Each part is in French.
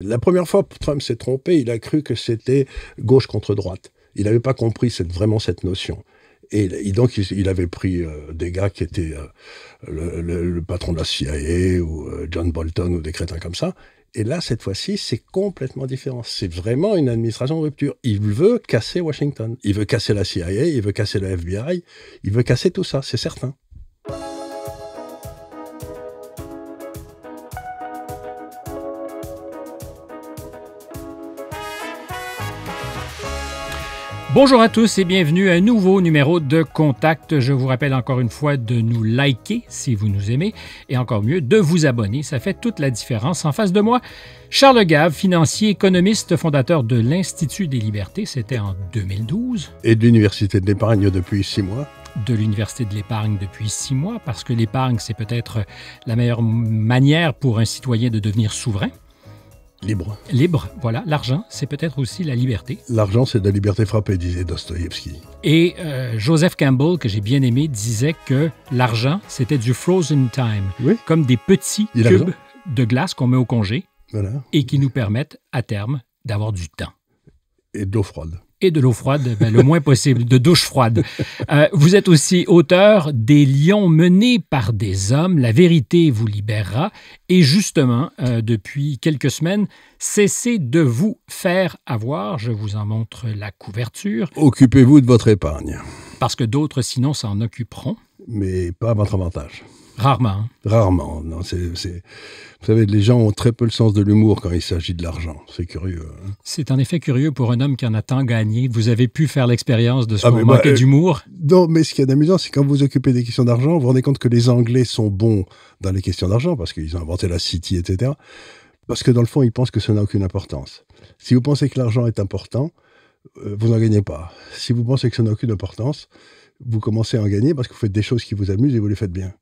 La première fois, Trump s'est trompé, il a cru que c'était gauche contre droite. Il n'avait pas compris vraiment cette notion. Et donc, il avait pris des gars qui étaient le patron de la CIA ou John Bolton ou des crétins comme ça. Et là, cette fois-ci, c'est complètement différent. C'est vraiment une administration de rupture. Il veut casser Washington. Il veut casser la CIA, il veut casser le FBI, il veut casser tout ça, c'est certain. Bonjour à tous et bienvenue à un nouveau numéro de Contact. Je vous rappelle encore une fois de nous liker si vous nous aimez et encore mieux de vous abonner. Ça fait toute la différence. En face de moi, Charles Gave, financier, économiste, fondateur de l'Institut des libertés. C'était en 2012. Et de l'Université de l'épargne depuis 6 mois. De l'Université de l'épargne depuis 6 mois parce que l'épargne, c'est peut-être la meilleure manière pour un citoyen de devenir souverain. Libre. Libre, voilà. L'argent, c'est peut-être aussi la liberté. L'argent, c'est de la liberté frappée, disait Dostoïevski. Et Joseph Campbell, que j'ai bien aimé, disait que l'argent, c'était du frozen time. Oui. Comme des petits cubes de glace qu'on met au congé et qui nous permettent, à terme, d'avoir du temps. Et de l'eau froide. Et de l'eau froide, le moins possible, de douche froide. Vous êtes aussi auteur des lions menés par des hommes, La vérité vous libérera. Et justement, depuis quelques semaines, cessez de vous faire avoir. Je vous en montre la couverture. Occupez-vous de votre épargne. Parce que d'autres, sinon, s'en occuperont. Mais pas à votre avantage. Rarement. Hein? Rarement. Non, Vous savez, les gens ont très peu le sens de l'humour quand il s'agit de l'argent. C'est curieux. Hein? C'est en effet curieux pour un homme qui en a tant gagné. Vous avez pu faire l'expérience de ce qu'on manquait d'humour? Non, mais ce qui est amusant, c'est quand vous vous occupez des questions d'argent, vous vous rendez compte que les Anglais sont bons dans les questions d'argent parce qu'ils ont inventé la City, etc. Parce que dans le fond, ils pensent que ça n'a aucune importance. Si vous pensez que l'argent est important, vous n'en gagnez pas. Si vous pensez que ça n'a aucune importance, vous commencez à en gagner parce que vous faites des choses qui vous amusent et vous les faites bien.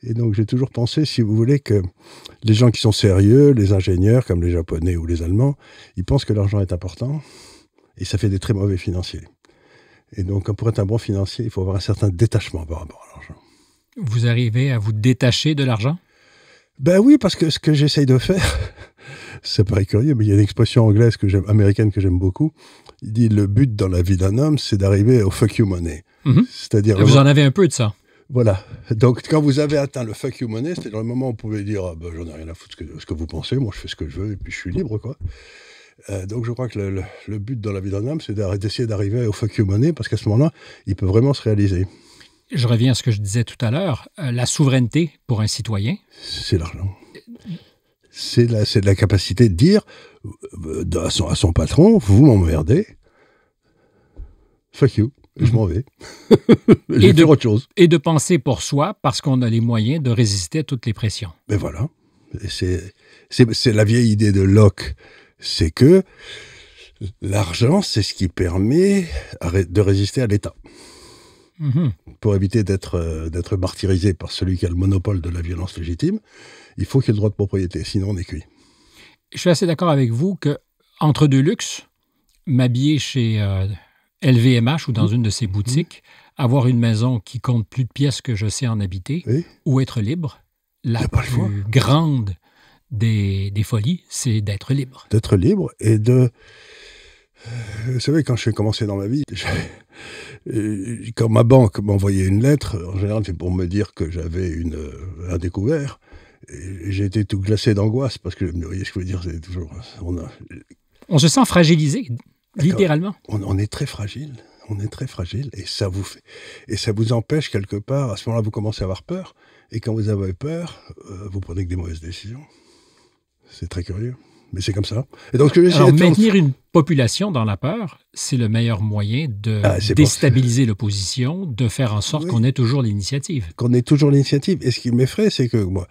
Et donc, j'ai toujours pensé, si vous voulez, que les gens qui sont sérieux, les ingénieurs, comme les Japonais ou les Allemands, ils pensent que l'argent est important et ça fait des très mauvais financiers. Et donc, pour être un bon financier, il faut avoir un certain détachement par rapport à l'argent. Vous arrivez à vous détacher de l'argent? Ben oui, parce que ce que j'essaye de faire, ça paraît curieux, mais il y a une expression anglaise américaine que j'aime beaucoup. Il dit, le but dans la vie d'un homme, c'est d'arriver au fuck you money. Mm-hmm. C'est-à-dire... Vous en avez un peu de ça. Voilà. Donc, quand vous avez atteint le fuck you money, c'est-à-dire le moment où vous pouvez dire j'en ai rien à foutre de ce que vous pensez, moi je fais ce que je veux et puis je suis libre, quoi. Donc, je crois que le but dans la vie d'un homme, c'est d'essayer d'arriver au fuck you money parce qu'à ce moment-là, il peut vraiment se réaliser. Je reviens à ce que je disais tout à l'heure. La souveraineté pour un citoyen. C'est l'argent. C'est la capacité de dire à son patron, vous m'emmerdez, fuck you. Je m'en vais. Je vais faire autre chose. Et de penser pour soi parce qu'on a les moyens de résister à toutes les pressions. Mais voilà. Et c'est la vieille idée de Locke. C'est que l'argent, c'est ce qui permet de résister à l'État. Mm-hmm. Pour éviter d'être martyrisé par celui qui a le monopole de la violence légitime, il faut qu'il y ait le droit de propriété. Sinon, on est cuit. Je suis assez d'accord avec vous que entre deux luxes, m'habiller chez... LVMH ou dans une de ses boutiques, avoir une maison qui compte plus de pièces que je sais en habiter, ou être libre, la plus grande des folies, c'est d'être libre. D'être libre et de... Vous savez, quand j'ai commencé dans ma vie, quand ma banque m'envoyait une lettre, en général, c'est pour me dire que j'avais un découvert, et j'ai été tout glacé d'angoisse, parce que, vous voyez ce que je veux dire, c'est toujours... On se sent fragilisé. Littéralement. On est très fragile. On est très fragile et ça vous empêche quelque part. À ce moment-là, vous commencez à avoir peur. Et quand vous avez peur, vous prenez que des mauvaises décisions. C'est très curieux. Mais c'est comme ça. Et donc, maintenir une population dans la peur, c'est le meilleur moyen de déstabiliser l'opposition, de faire en sorte qu'on ait toujours l'initiative. Qu'on ait toujours l'initiative. Et ce qui m'effraie, c'est que moi...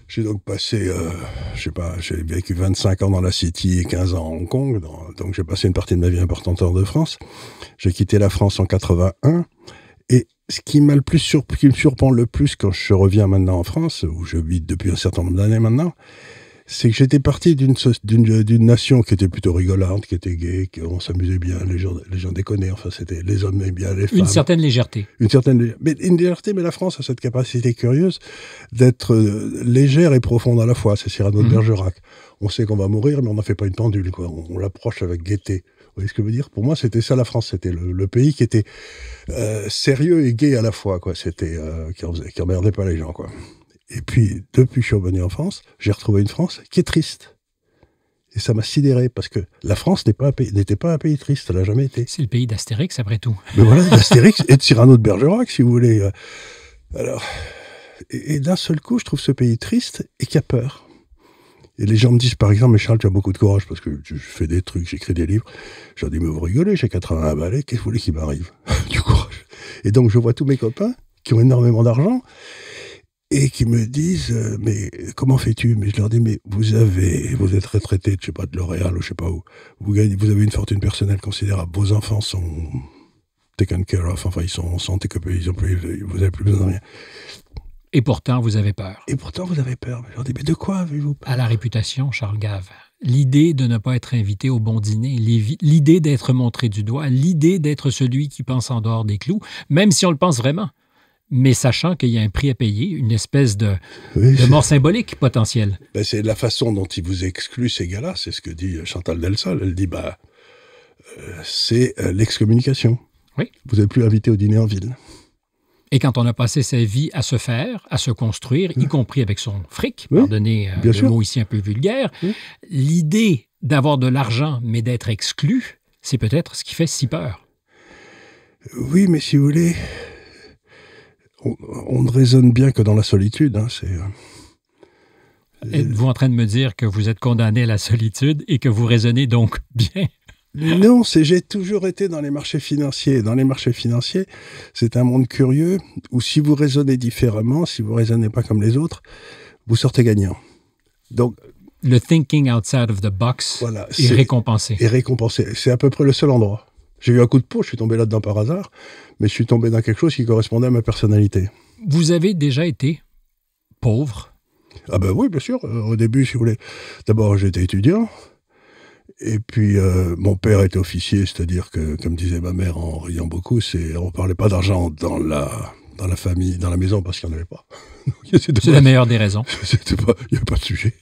J'ai donc passé, j'ai vécu 25 ans dans la City et 15 ans à Hong Kong, donc j'ai passé une partie de ma vie importante hors de France. J'ai quitté la France en 81, et ce qui me surprend le plus quand je reviens maintenant en France, où je vis depuis un certain nombre d'années maintenant, C'est que j'étais parti d'une nation qui était plutôt rigolante, qui était gay, on s'amusait bien, les gens déconnaient, enfin c'était les hommes aimaient bien les femmes. Une certaine légèreté. Mais la France a cette capacité curieuse d'être légère et profonde à la fois. C'est Cyrano de Bergerac. On sait qu'on va mourir, mais on n'en fait pas une pendule, quoi. On l'approche avec gaieté. Vous voyez ce que je veux dire? Pour moi, c'était ça la France. C'était le pays qui était sérieux et gai à la fois, quoi. C'était qui emmerdait pas les gens, quoi. Et puis, depuis que je suis revenu en France, j'ai retrouvé une France qui est triste. Et ça m'a sidéré, parce que la France n'était pas un pays triste, elle n'a jamais été. C'est le pays d'Astérix, après tout. Mais voilà, d'Astérix et de Cyrano de Bergerac, si vous voulez. Alors, et d'un seul coup, je trouve ce pays triste et qui a peur. Et les gens me disent, par exemple, mais Charles, tu as beaucoup de courage, parce que je fais des trucs, j'écris des livres. Je leur dis, mais vous rigolez, j'ai 81 balais, qu'est-ce que vous voulez qu'il m'arrive? Du courage. Et donc, je vois tous mes copains qui ont énormément d'argent, et qui me disent, mais comment fais-tu? Mais je leur dis, mais vous êtes retraité, je sais pas, de L'Oréal ou je sais pas où. Vous avez une fortune personnelle considérable. Vos enfants sont taken care of, enfin, ils sont santé que vous n'avez plus besoin de rien. Et pourtant, vous avez peur. Mais je leur dis, mais de quoi avez-vous peur? À la réputation, Charles Gave. L'idée de ne pas être invité au bon dîner, l'idée d'être montré du doigt, l'idée d'être celui qui pense en dehors des clous, même si on le pense vraiment. Mais sachant qu'il y a un prix à payer, une espèce de mort symbolique potentielle. Ben c'est la façon dont il vous exclut ces gars-là, c'est ce que dit Chantal Delsol. Elle dit, c'est l'excommunication. Oui. Vous n'êtes plus invité au dîner en ville. Et quand on a passé sa vie à se faire, à se construire, y compris avec son fric, pardonnez le mot ici un peu vulgaire, l'idée d'avoir de l'argent, mais d'être exclu, c'est peut-être ce qui fait si peur. Oui, mais si vous voulez... On ne raisonne bien que dans la solitude. Êtes-vous en train de me dire que vous êtes condamné à la solitude et que vous raisonnez donc bien? Non, j'ai toujours été dans les marchés financiers. Dans les marchés financiers, c'est un monde curieux où si vous raisonnez différemment, si vous ne raisonnez pas comme les autres, vous sortez gagnant. Donc, le thinking outside of the box est récompensé. C'est à peu près le seul endroit. J'ai eu un coup de peau, je suis tombé là-dedans par hasard, mais je suis tombé dans quelque chose qui correspondait à ma personnalité. Vous avez déjà été pauvre? Ah ben oui, bien sûr. Au début, si vous voulez. D'abord, j'étais étudiant. Et puis, mon père était officier, c'est-à-dire que, comme disait ma mère en riant beaucoup, on ne parlait pas d'argent dans la famille, dans la maison, parce qu'il n'y en avait pas. C'est la meilleure des raisons. Il n'y avait pas de sujet.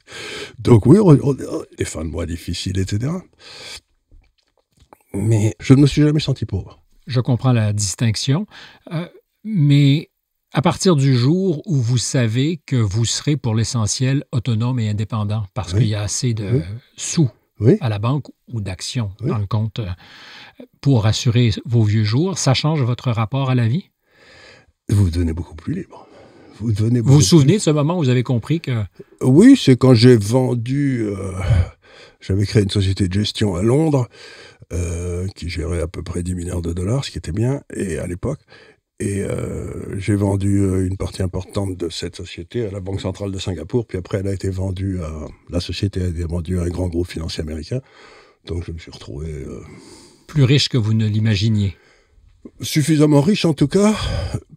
Donc oui, les fins de mois difficiles, etc. Mais je ne me suis jamais senti pauvre. Je comprends la distinction, mais à partir du jour où vous savez que vous serez pour l'essentiel autonome et indépendant, parce qu'il y a assez de sous à la banque ou d'actions dans le compte pour assurer vos vieux jours, ça change votre rapport à la vie? Vous devenez beaucoup plus libre. Vous vous souvenez de ce moment où vous avez compris que... Oui, c'est quand j'ai vendu... j'avais créé une société de gestion à Londres qui gérait à peu près 10 milliards de dollars, ce qui était bien à l'époque. Et j'ai vendu une partie importante de cette société à la Banque centrale de Singapour. Puis après, la société a été vendue à un grand groupe financier américain. Donc je me suis retrouvé... plus riche que vous ne l'imaginiez. Suffisamment riche en tout cas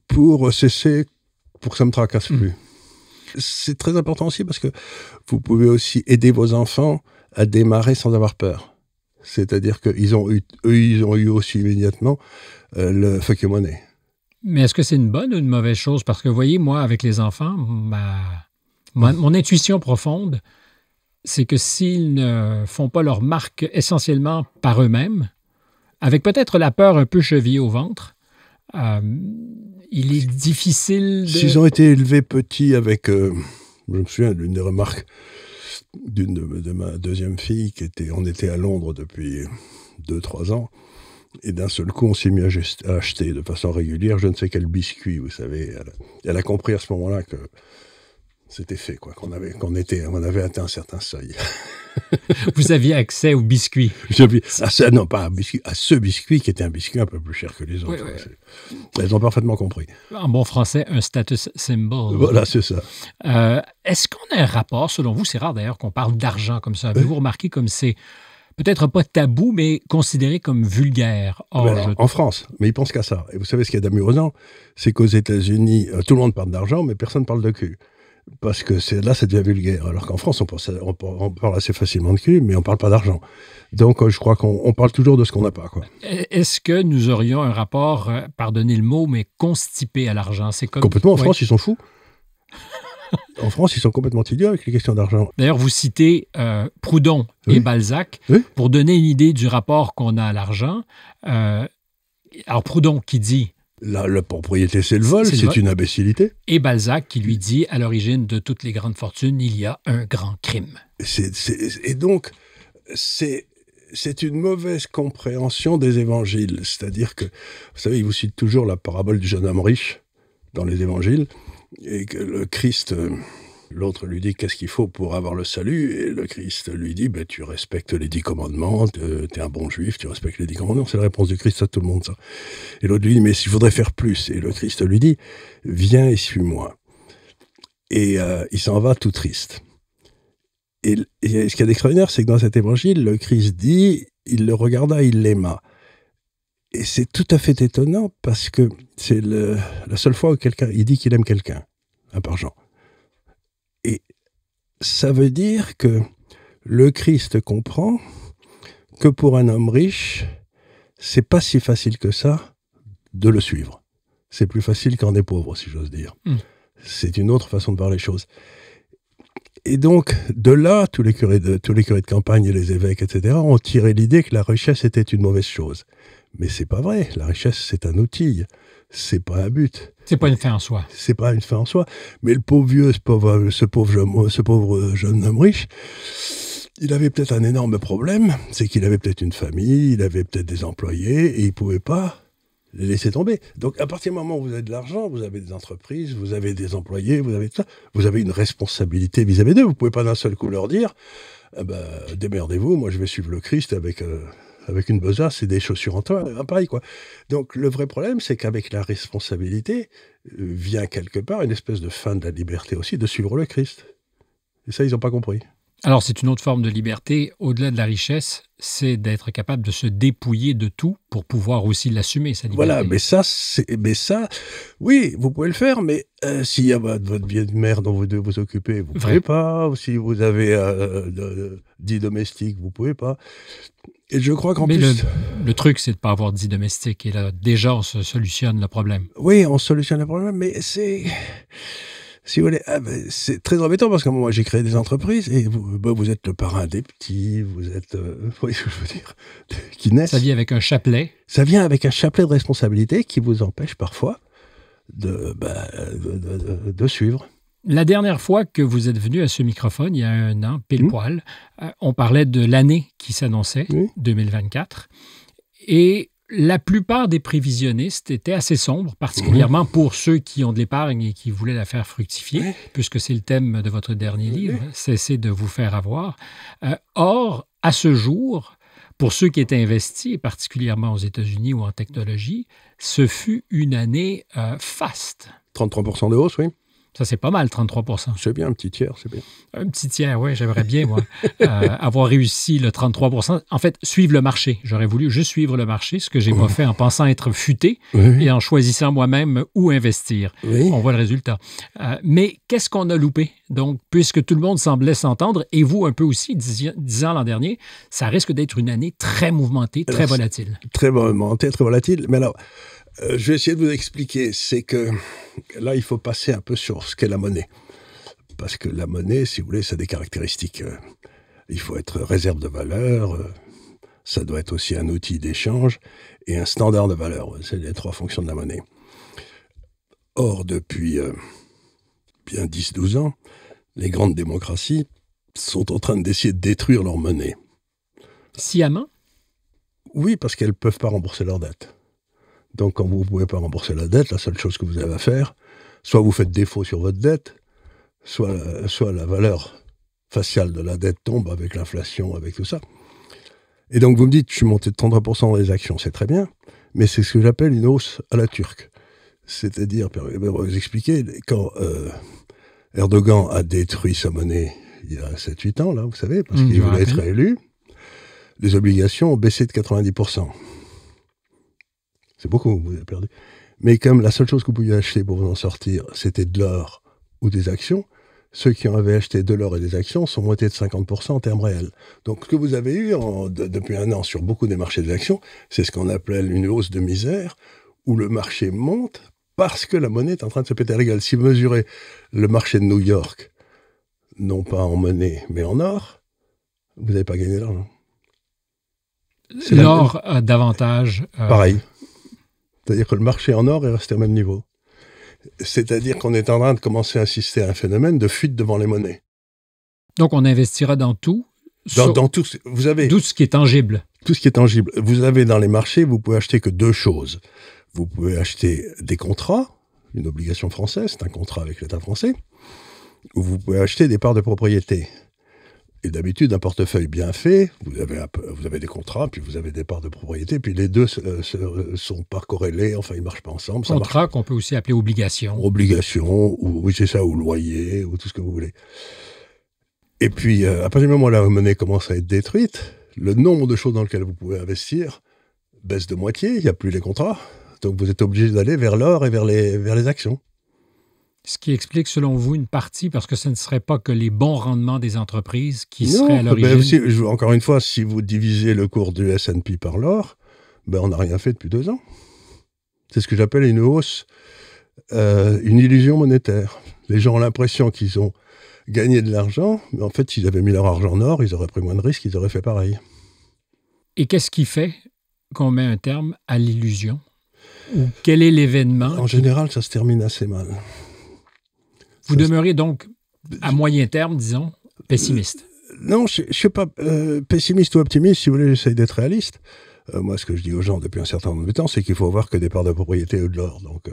pour que ça me tracasse plus. C'est très important aussi parce que vous pouvez aussi aider vos enfants à démarrer sans avoir peur. C'est-à-dire qu'ils ont eu aussi immédiatement le fuck your money. Mais est-ce que c'est une bonne ou une mauvaise chose? Parce que, vous voyez, moi, avec les enfants, mon intuition profonde, c'est que s'ils ne font pas leur marque essentiellement par eux-mêmes, avec peut-être la peur un peu chevillée au ventre, il est difficile de... S'ils ont été élevés petits avec... je me souviens d'une des remarques de ma deuxième fille, on était à Londres depuis 2-3 ans, et d'un seul coup, on s'est mis à acheter de façon régulière je ne sais quel biscuit, vous savez. Elle a compris à ce moment-là que c'était fait, quoi, qu'on avait atteint un certain seuil. Vous aviez accès au biscuit? Non, pas un biscuit, à ce biscuit qui était un biscuit un peu plus cher que les autres. Oui. Elles ont parfaitement compris. En bon français, un status symbol. Voilà, c'est ça. Est-ce qu'on a un rapport, selon vous, c'est rare d'ailleurs qu'on parle d'argent comme ça, avez-vous remarqué comme c'est peut-être pas tabou, mais considéré comme vulgaire? En France, mais ils pensent qu'à ça. Et vous savez ce qu'il y a d'amusant, c'est qu'aux États-Unis, tout le monde parle d'argent, mais personne ne parle de cul. Parce que là, ça devient vulgaire. Alors qu'en France, on parle assez facilement de cul, mais on ne parle pas d'argent. Donc, je crois qu'on parle toujours de ce qu'on n'a pas, quoi. Est-ce que nous aurions un rapport, pardonnez le mot, mais constipé à l'argent? C'est comme... Complètement. En France, ils sont fous. En France, ils sont complètement idiots avec les questions d'argent. D'ailleurs, vous citez Proudhon et Balzac pour donner une idée du rapport qu'on a à l'argent. Alors, Proudhon qui dit... La propriété, c'est le vol, c'est une imbécilité. Et Balzac qui lui dit, à l'origine de toutes les grandes fortunes, il y a un grand crime. Et donc, c'est une mauvaise compréhension des évangiles. C'est-à-dire que, vous savez, il vous cite toujours la parabole du jeune homme riche dans les évangiles, et que le Christ... L'autre lui dit, qu'est-ce qu'il faut pour avoir le salut? Et le Christ lui dit, tu respectes les 10 commandements, t'es un bon juif, tu respectes les 10 commandements. C'est la réponse du Christ à tout le monde, ça. Et l'autre lui dit, mais il faudrait faire plus. Et le Christ lui dit, viens et suis-moi. Et il s'en va tout triste. Et ce qu'il y a d'extraordinaire, c'est que dans cet évangile, le Christ dit, il le regarda, il l'aima. Et c'est tout à fait étonnant parce que c'est la seule fois où il dit qu'il aime quelqu'un, à part Jean. Et ça veut dire que le Christ comprend que pour un homme riche, c'est pas si facile que ça de le suivre. C'est plus facile quand on est pauvre, si j'ose dire. C'est une autre façon de voir les choses. Et donc, de là, tous les curés de campagne et les évêques, etc., ont tiré l'idée que la richesse était une mauvaise chose. Mais c'est pas vrai. La richesse, c'est un outil. C'est pas un but. C'est pas une fin en soi. C'est pas une fin en soi. Mais le pauvre vieux, ce pauvre jeune homme riche, il avait peut-être un énorme problème. C'est qu'il avait peut-être une famille, il avait peut-être des employés, et il pouvait pas les laisser tomber. Donc, à partir du moment où vous avez de l'argent, vous avez des entreprises, vous avez des employés, vous avez tout ça, vous avez une responsabilité vis-à-vis d'eux. Vous pouvez pas d'un seul coup leur dire, démerdez-vous, moi je vais suivre le Christ avec une besace et des chaussures en paille, quoi. Donc, le vrai problème, c'est qu'avec la responsabilité, vient quelque part une espèce de fin de la liberté aussi, de suivre le Christ. Et ça, ils n'ont pas compris. Alors, c'est une autre forme de liberté. Au-delà de la richesse, c'est d'être capable de se dépouiller de tout pour pouvoir aussi l'assumer, sa liberté. Voilà, mais ça, oui, vous pouvez le faire, mais s'il y a votre vieille mère dont vous devez vous occuper, vous ne pouvez pas. Ou si vous avez 10 domestiques, vous ne pouvez pas. Et je crois qu'en plus... le truc, c'est de ne pas avoir 10 domestiques. Et là, déjà, on se solutionne le problème. Oui, on solutionne le problème, mais c'est... Si vous voulez, c'est très embêtant parce que moi, j'ai créé des entreprises et vous êtes le parrain des petits, vous êtes... vous voyez ce que je veux dire, qui naissent. Ça vient avec un chapelet. Ça vient avec un chapelet de responsabilité qui vous empêche parfois de suivre. La dernière fois que vous êtes venu à ce microphone, il y a 1 an, pile poil, on parlait de l'année qui s'annonçait, 2024. Et la plupart des prévisionnistes étaient assez sombres, particulièrement pour ceux qui ont de l'épargne et qui voulaient la faire fructifier, puisque c'est le thème de votre dernier livre, Cessez de vous faire avoir. Or, à ce jour, pour ceux qui étaient investis, particulièrement aux États-Unis ou en technologie, ce fut une année faste. 33% de hausse, oui. Ça, c'est pas mal, 33%. C'est bien, un petit tiers, c'est bien. Un petit tiers, oui, j'aimerais bien, moi, avoir réussi le 33%. En fait, suivre le marché. J'aurais voulu juste suivre le marché, ce que j'ai pas fait en pensant être futé et en choisissant moi-même où investir. Oui. On voit le résultat. Mais qu'est-ce qu'on a loupé? Donc, puisque tout le monde semblait s'entendre, et vous un peu aussi, disant l'an dernier, ça risque d'être une année très mouvementée, très volatile. Très mouvementée, très volatile. Mais alors... je vais essayer de vous expliquer. C'est que là, il faut passer un peu sur ce qu'est la monnaie. Parce que la monnaie, si vous voulez, ça a des caractéristiques. Il faut être réserve de valeur, ça doit être aussi un outil d'échange et un standard de valeur. C'est les 3 fonctions de la monnaie. Or, depuis bien 10-12 ans, les grandes démocraties sont en train d'essayer de détruire leur monnaie. Sciemment? Oui, parce qu'elles ne peuvent pas rembourser leur dette. Donc, quand vous ne pouvez pas rembourser la dette, la seule chose que vous avez à faire, soit vous faites défaut sur votre dette, soit la valeur faciale de la dette tombe avec l'inflation, avec tout ça. Et donc, vous me dites, je suis monté de 33% dans les actions, c'est très bien, mais c'est ce que j'appelle une hausse à la turque. C'est-à-dire, pour vous expliquer, quand Erdogan a détruit sa monnaie il y a 7-8 ans, là, vous savez, parce qu'il voulait être élu, les obligations ont baissé de 90%. C'est beaucoup, vous avez perdu. Mais comme la seule chose que vous pouviez acheter pour vous en sortir, c'était de l'or ou des actions, ceux qui avaient acheté de l'or et des actions sont montés de 50% en termes réels. Donc ce que vous avez eu depuis un an sur beaucoup des marchés des actions, c'est ce qu'on appelle une hausse de misère, où le marché monte parce que la monnaie est en train de se péter à la gueule. Si vous mesurez le marché de New York, non pas en monnaie, mais en or, vous n'avez pas gagné d'argent. L'or a davantage... Pareil. C'est-à-dire que le marché en or est resté au même niveau. C'est-à-dire qu'on est en train de commencer à assister à un phénomène de fuite devant les monnaies. Donc, on investira dans tout. Dans tout, vous avez... Tout ce qui est tangible. Tout ce qui est tangible. Vous avez dans les marchés, vous pouvez acheter que deux choses. Vous pouvez acheter des contrats, une obligation française, c'est un contrat avec l'État français, ou vous pouvez acheter des parts de propriété. Et d'habitude, un portefeuille bien fait, vous avez des contrats, puis vous avez des parts de propriété, puis les deux sont pas corrélés, enfin, ils ne marchent pas ensemble. Contrat qu'on peut aussi appeler obligation. Obligation, ou oui, c'est ça, ou loyer, ou tout ce que vous voulez. Et puis, à partir du moment où la monnaie commence à être détruite, le nombre de choses dans lesquelles vous pouvez investir baisse de moitié, il n'y a plus les contrats. Donc, vous êtes obligé d'aller vers l'or et vers les actions. Ce qui explique, selon vous, une partie, parce que ce ne serait pas que les bons rendements des entreprises qui seraient à l'origine. Encore une fois, si vous divisez le cours du S&P par l'or, on n'a rien fait depuis 2 ans. C'est ce que j'appelle une hausse, une illusion monétaire. Les gens ont l'impression qu'ils ont gagné de l'argent, mais en fait, s'ils avaient mis leur argent en or, ils auraient pris moins de risques, ils auraient fait pareil. Et qu'est-ce qui fait qu'on met un terme à l'illusion? Ou quel est l'événement? En général, ça se termine assez mal. Vous demeurez donc, à moyen terme, disons, pessimiste. Non, je ne suis pas pessimiste ou optimiste. Si vous voulez, j'essaye d'être réaliste. Moi, ce que je dis aux gens depuis un certain nombre de temps, c'est qu'il faut avoir que des parts de propriété ou de l'or. Donc,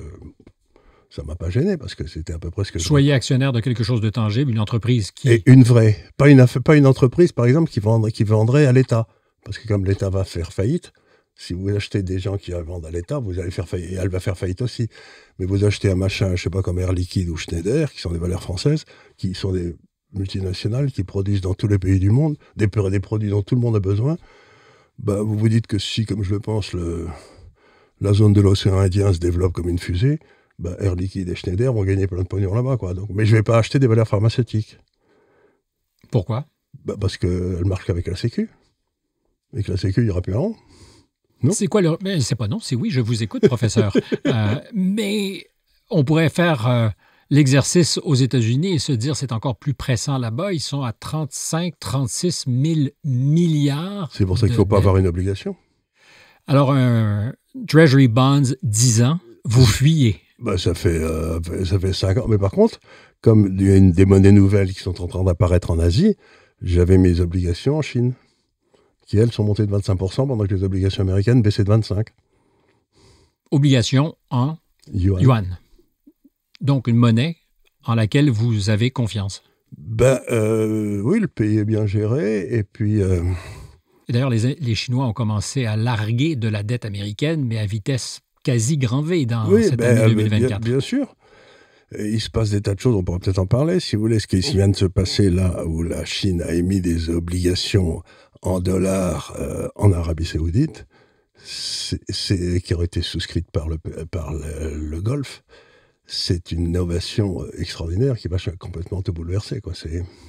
ça ne m'a pas gêné parce que c'était à peu près ce que Soyez actionnaire de quelque chose de tangible, une entreprise qui... Et une vraie. Pas une entreprise, par exemple, qui vendrait à l'État. Parce que comme l'État va faire faillite, si vous achetez des gens qui vendent à l'État, vous allez faire faillite. Et elle va faire faillite aussi. Mais vous achetez un machin, je ne sais pas, comme Air Liquide ou Schneider, qui sont des valeurs françaises, qui sont des multinationales, qui produisent dans tous les pays du monde, des produits dont tout le monde a besoin, vous vous dites que si, comme je le pense, la zone de l'océan Indien se développe comme une fusée, Air Liquide et Schneider vont gagner plein de pognon là-bas, quoi. Donc, mais je ne vais pas acheter des valeurs pharmaceutiques. Pourquoi? Parce qu'elles marchent avec la Sécu. Avec la Sécu, il n'y aura plus un rond. Non? C'est quoi le... Mais c'est pas non, c'est oui, je vous écoute, professeur. Mais on pourrait faire l'exercice aux États-Unis et se dire c'est encore plus pressant là-bas. Ils sont à 35-36 000 milliards. C'est pour ça qu'il ne faut pas avoir une obligation. Alors, un Treasury Bonds 10 ans, vous fuyez. Ça fait 5 ans. Mais par contre, comme il y a des monnaies nouvelles qui sont en train d'apparaître en Asie, j'avais mes obligations en Chine, qui, elles, sont montées de 25% pendant que les obligations américaines baissaient de 25%. Obligations en yuan. Donc, une monnaie en laquelle vous avez confiance. Oui, le pays est bien géré. Et puis... Et d'ailleurs, les Chinois ont commencé à larguer de la dette américaine, mais à vitesse quasi grand V dans cette année 2024. Bien sûr. Et il se passe des tas de choses, on pourra peut-être en parler, si vous voulez. Ce qui vient de se passer là, où la Chine a émis des obligations en dollars en Arabie Saoudite, qui ont été souscrites par le Golfe, c'est une innovation extraordinaire qui va complètement te bouleverser, quoi.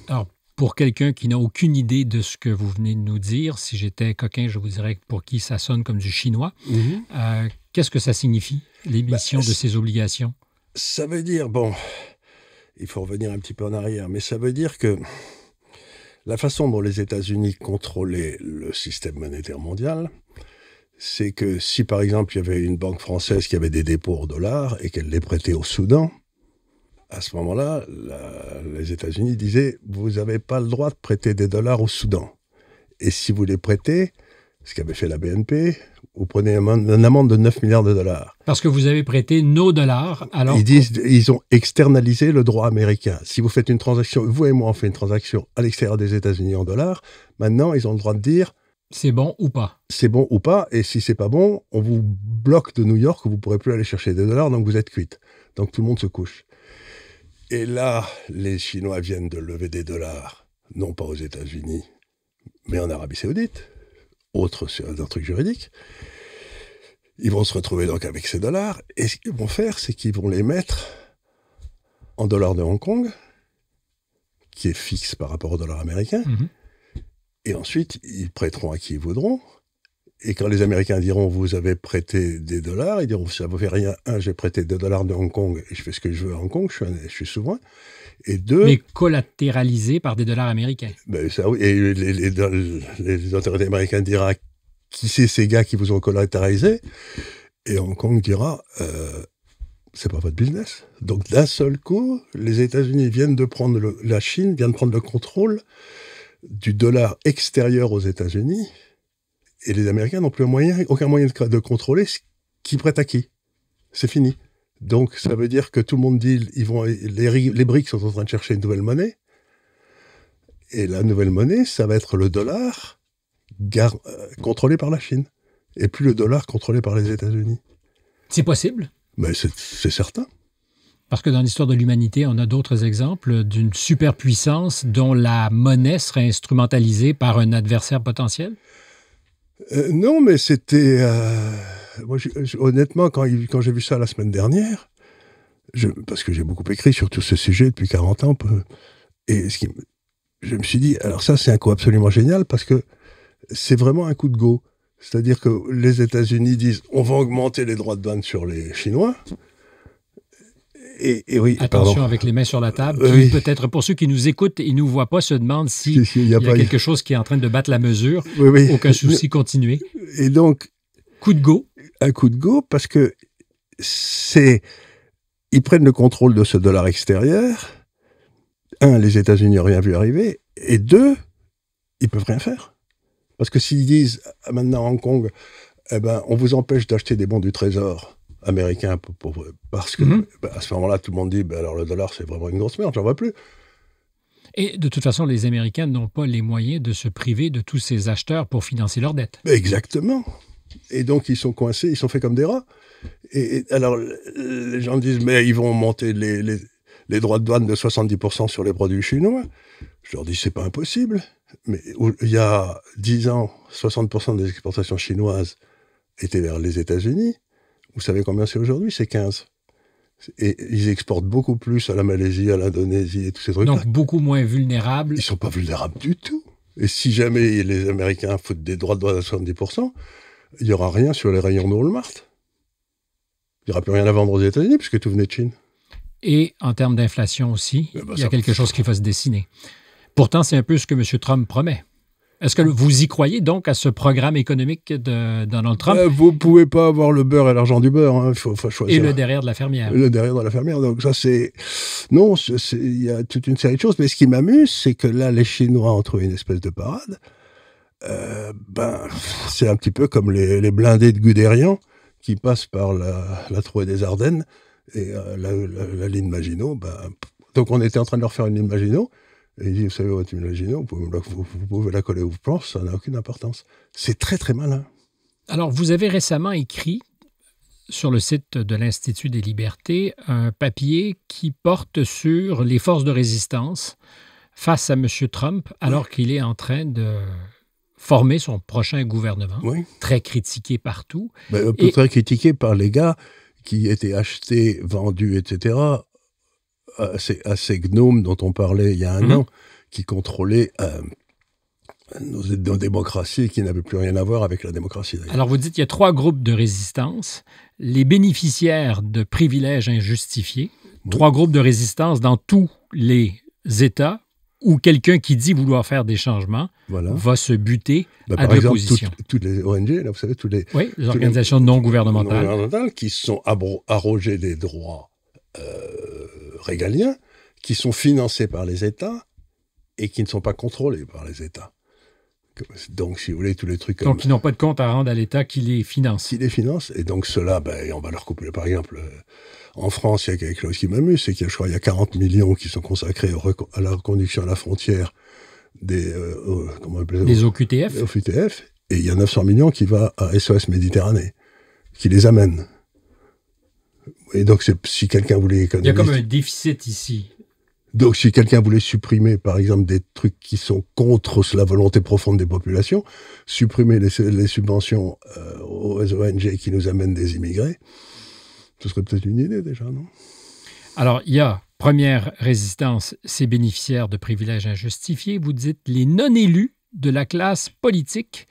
Alors, pour quelqu'un qui n'a aucune idée de ce que vous venez de nous dire, si j'étais coquin, je vous dirais pour qui ça sonne comme du chinois. Qu'est-ce que ça signifie, l'émission de ces obligations? Ça veut dire, il faut revenir un petit peu en arrière, mais ça veut dire que la façon dont les États-Unis contrôlaient le système monétaire mondial, c'est que si, par exemple, il y avait une banque française qui avait des dépôts en dollars et qu'elle les prêtait au Soudan, à ce moment-là, les États-Unis disaient « Vous n'avez pas le droit de prêter des dollars au Soudan. Et si vous les prêtez, ce qu'avait fait la BNP, vous prenez une amende de 9 milliards de dollars. » Parce que vous avez prêté nos dollars, alors... Ils ont externalisé le droit américain. Si vous faites une transaction, vous et moi, on fait une transaction à l'extérieur des États-Unis en dollars, maintenant, ils ont le droit de dire... C'est bon ou pas. C'est bon ou pas, et si c'est pas bon, on vous bloque de New York, vous ne pourrez plus aller chercher des dollars, donc vous êtes cuite. Donc tout le monde se couche. Et là, les Chinois viennent de lever des dollars, non pas aux États-Unis, mais en Arabie Saoudite, autre truc juridique. Ils vont se retrouver donc avec ces dollars, et ce qu'ils vont faire, c'est qu'ils vont les mettre en dollars de Hong Kong qui est fixe par rapport au dollar américain. Et ensuite, ils prêteront à qui ils voudront. Et quand les Américains diront « vous avez prêté des dollars », ils diront « ça ne vaut rien. Un, j'ai prêté $2 de Hong Kong et je fais ce que je veux à Hong Kong, je suis souverain. Et deux... » Mais collatéralisé par des dollars américains. Ben ça, oui. Et les autorités américaines diront « qui c'est ces gars qui vous ont collatéralisé ?» Et Hong Kong dira c'est pas votre business. Donc d'un seul coup, les États-Unis viennent de prendre la Chine vient de prendre le contrôle du dollar extérieur aux États-Unis, et les Américains n'ont plus aucun moyen de contrôler qui prête à qui. C'est fini. Donc ça veut dire que tout le monde dit les BRICS sont en train de chercher une nouvelle monnaie, et la nouvelle monnaie, ça va être le dollar contrôlé par la Chine, et plus le dollar contrôlé par les États-Unis. C'est possible? Mais c'est certain. Parce que dans l'histoire de l'humanité, on a d'autres exemples d'une superpuissance dont la monnaie serait instrumentalisée par un adversaire potentiel? Non, mais c'était... moi, honnêtement, quand j'ai vu ça la semaine dernière, parce que j'ai beaucoup écrit sur tous ce sujet depuis 40 ans, et je me suis dit, alors ça, c'est un coup absolument génial, parce que c'est vraiment un coup de go. C'est-à-dire que les États-Unis disent on va augmenter les droits de douane sur les Chinois. Et oui, attention pardon. Avec les mains sur la table. Oui. Peut-être pour ceux qui nous écoutent et ne nous voient pas se demandent s'il y a quelque chose qui est en train de battre la mesure. Oui. Aucun souci, continuez. Et donc, coup de go. Un coup de go parce que ils prennent le contrôle de ce dollar extérieur. Un, les États-Unis n'ont rien vu arriver. Et deux, ils peuvent rien faire. Parce que s'ils disent maintenant à Hong Kong, on vous empêche d'acheter des bons du Trésor américain parce que à ce moment-là, tout le monde dit alors le dollar, c'est vraiment une grosse merde, j'en vois plus. Et de toute façon, les Américains n'ont pas les moyens de se priver de tous ces acheteurs pour financer leur dette. Exactement. Et donc, ils sont coincés, ils sont faits comme des rats. Et alors, les gens disent, mais ils vont monter les droits de douane de 70% sur les produits chinois. Je leur dis, c'est pas impossible. Mais il y a 10 ans, 60% des exportations chinoises étaient vers les États-Unis. Vous savez combien c'est aujourd'hui? C'est 15. Et ils exportent beaucoup plus à la Malaisie, à l'Indonésie et tous ces trucs-là. Donc beaucoup moins vulnérables. Ils ne sont pas vulnérables du tout. Et si jamais les Américains foutent des droits de douane à 70%, il n'y aura rien sur les rayons de Walmart. Il n'y aura plus rien à vendre aux États-Unis puisque tout venait de Chine. Et en termes d'inflation aussi, il y a quelque chose qui va se dessiner. Pourtant, c'est un peu ce que M. Trump promet. Est-ce que vous y croyez donc à ce programme économique de Donald Trump? Vous ne pouvez pas avoir le beurre et l'argent du beurre. Hein. Faut choisir. Et le derrière de la fermière. Le derrière de la fermière. Donc ça, c'est... Non, il y a toute une série de choses. Mais ce qui m'amuse, c'est que là, les Chinois ont trouvé une espèce de parade. C'est un petit peu comme les blindés de Guderian qui passent par la trouée des Ardennes et la ligne Maginot. Donc on était en train de leur faire une ligne Maginot. Et il dit, vous savez, votre ligne Maginot, vous pouvez la coller où vous pensez, ça n'a aucune importance. C'est très, très malin. Alors, vous avez récemment écrit sur le site de l'Institut des libertés un papier qui porte sur les forces de résistance face à M. Trump alors qu'il est en train de former son prochain gouvernement, très critiqué partout. Très critiqué par les gars qui étaient achetés, vendus, etc., à ces gnomes dont on parlait il y a un an, qui contrôlaient nos démocraties et qui n'avaient plus rien à voir avec la démocratie. D'ailleurs. Alors, vous dites qu'il y a 3 groupes de résistance. Les bénéficiaires de privilèges injustifiés, 3 groupes de résistance dans tous les États où quelqu'un qui dit vouloir faire des changements va se buter à l'opposition. Par exemple, toutes les ONG, là, vous savez, les organisations non gouvernementales qui se sont arrogées des droits régaliens, qui sont financés par les États et qui ne sont pas contrôlés par les États. Donc, si vous voulez, tous les trucs comme... Donc, ils n'ont pas de compte à rendre à l'État qui les finance. Qui les finance. Et donc, ceux-là, on va leur couper. Par exemple, en France, il y a quelque chose qui m'amuse, c'est qu'il y a 40 millions qui sont consacrés à la reconduction à la frontière des OQTF. OQTF. Et il y a 900 millions qui va à SOS Méditerranée, qui les amène. Et donc, si quelqu'un voulait économiser... Il y a comme un déficit ici. Donc, si quelqu'un voulait supprimer, par exemple, des trucs qui sont contre la volonté profonde des populations, supprimer les subventions aux ONG qui nous amènent des immigrés, ce serait peut-être une idée déjà, non? Alors, il y a Première résistance, ces bénéficiaires de privilèges injustifiés. Vous dites les non-élus de la classe politique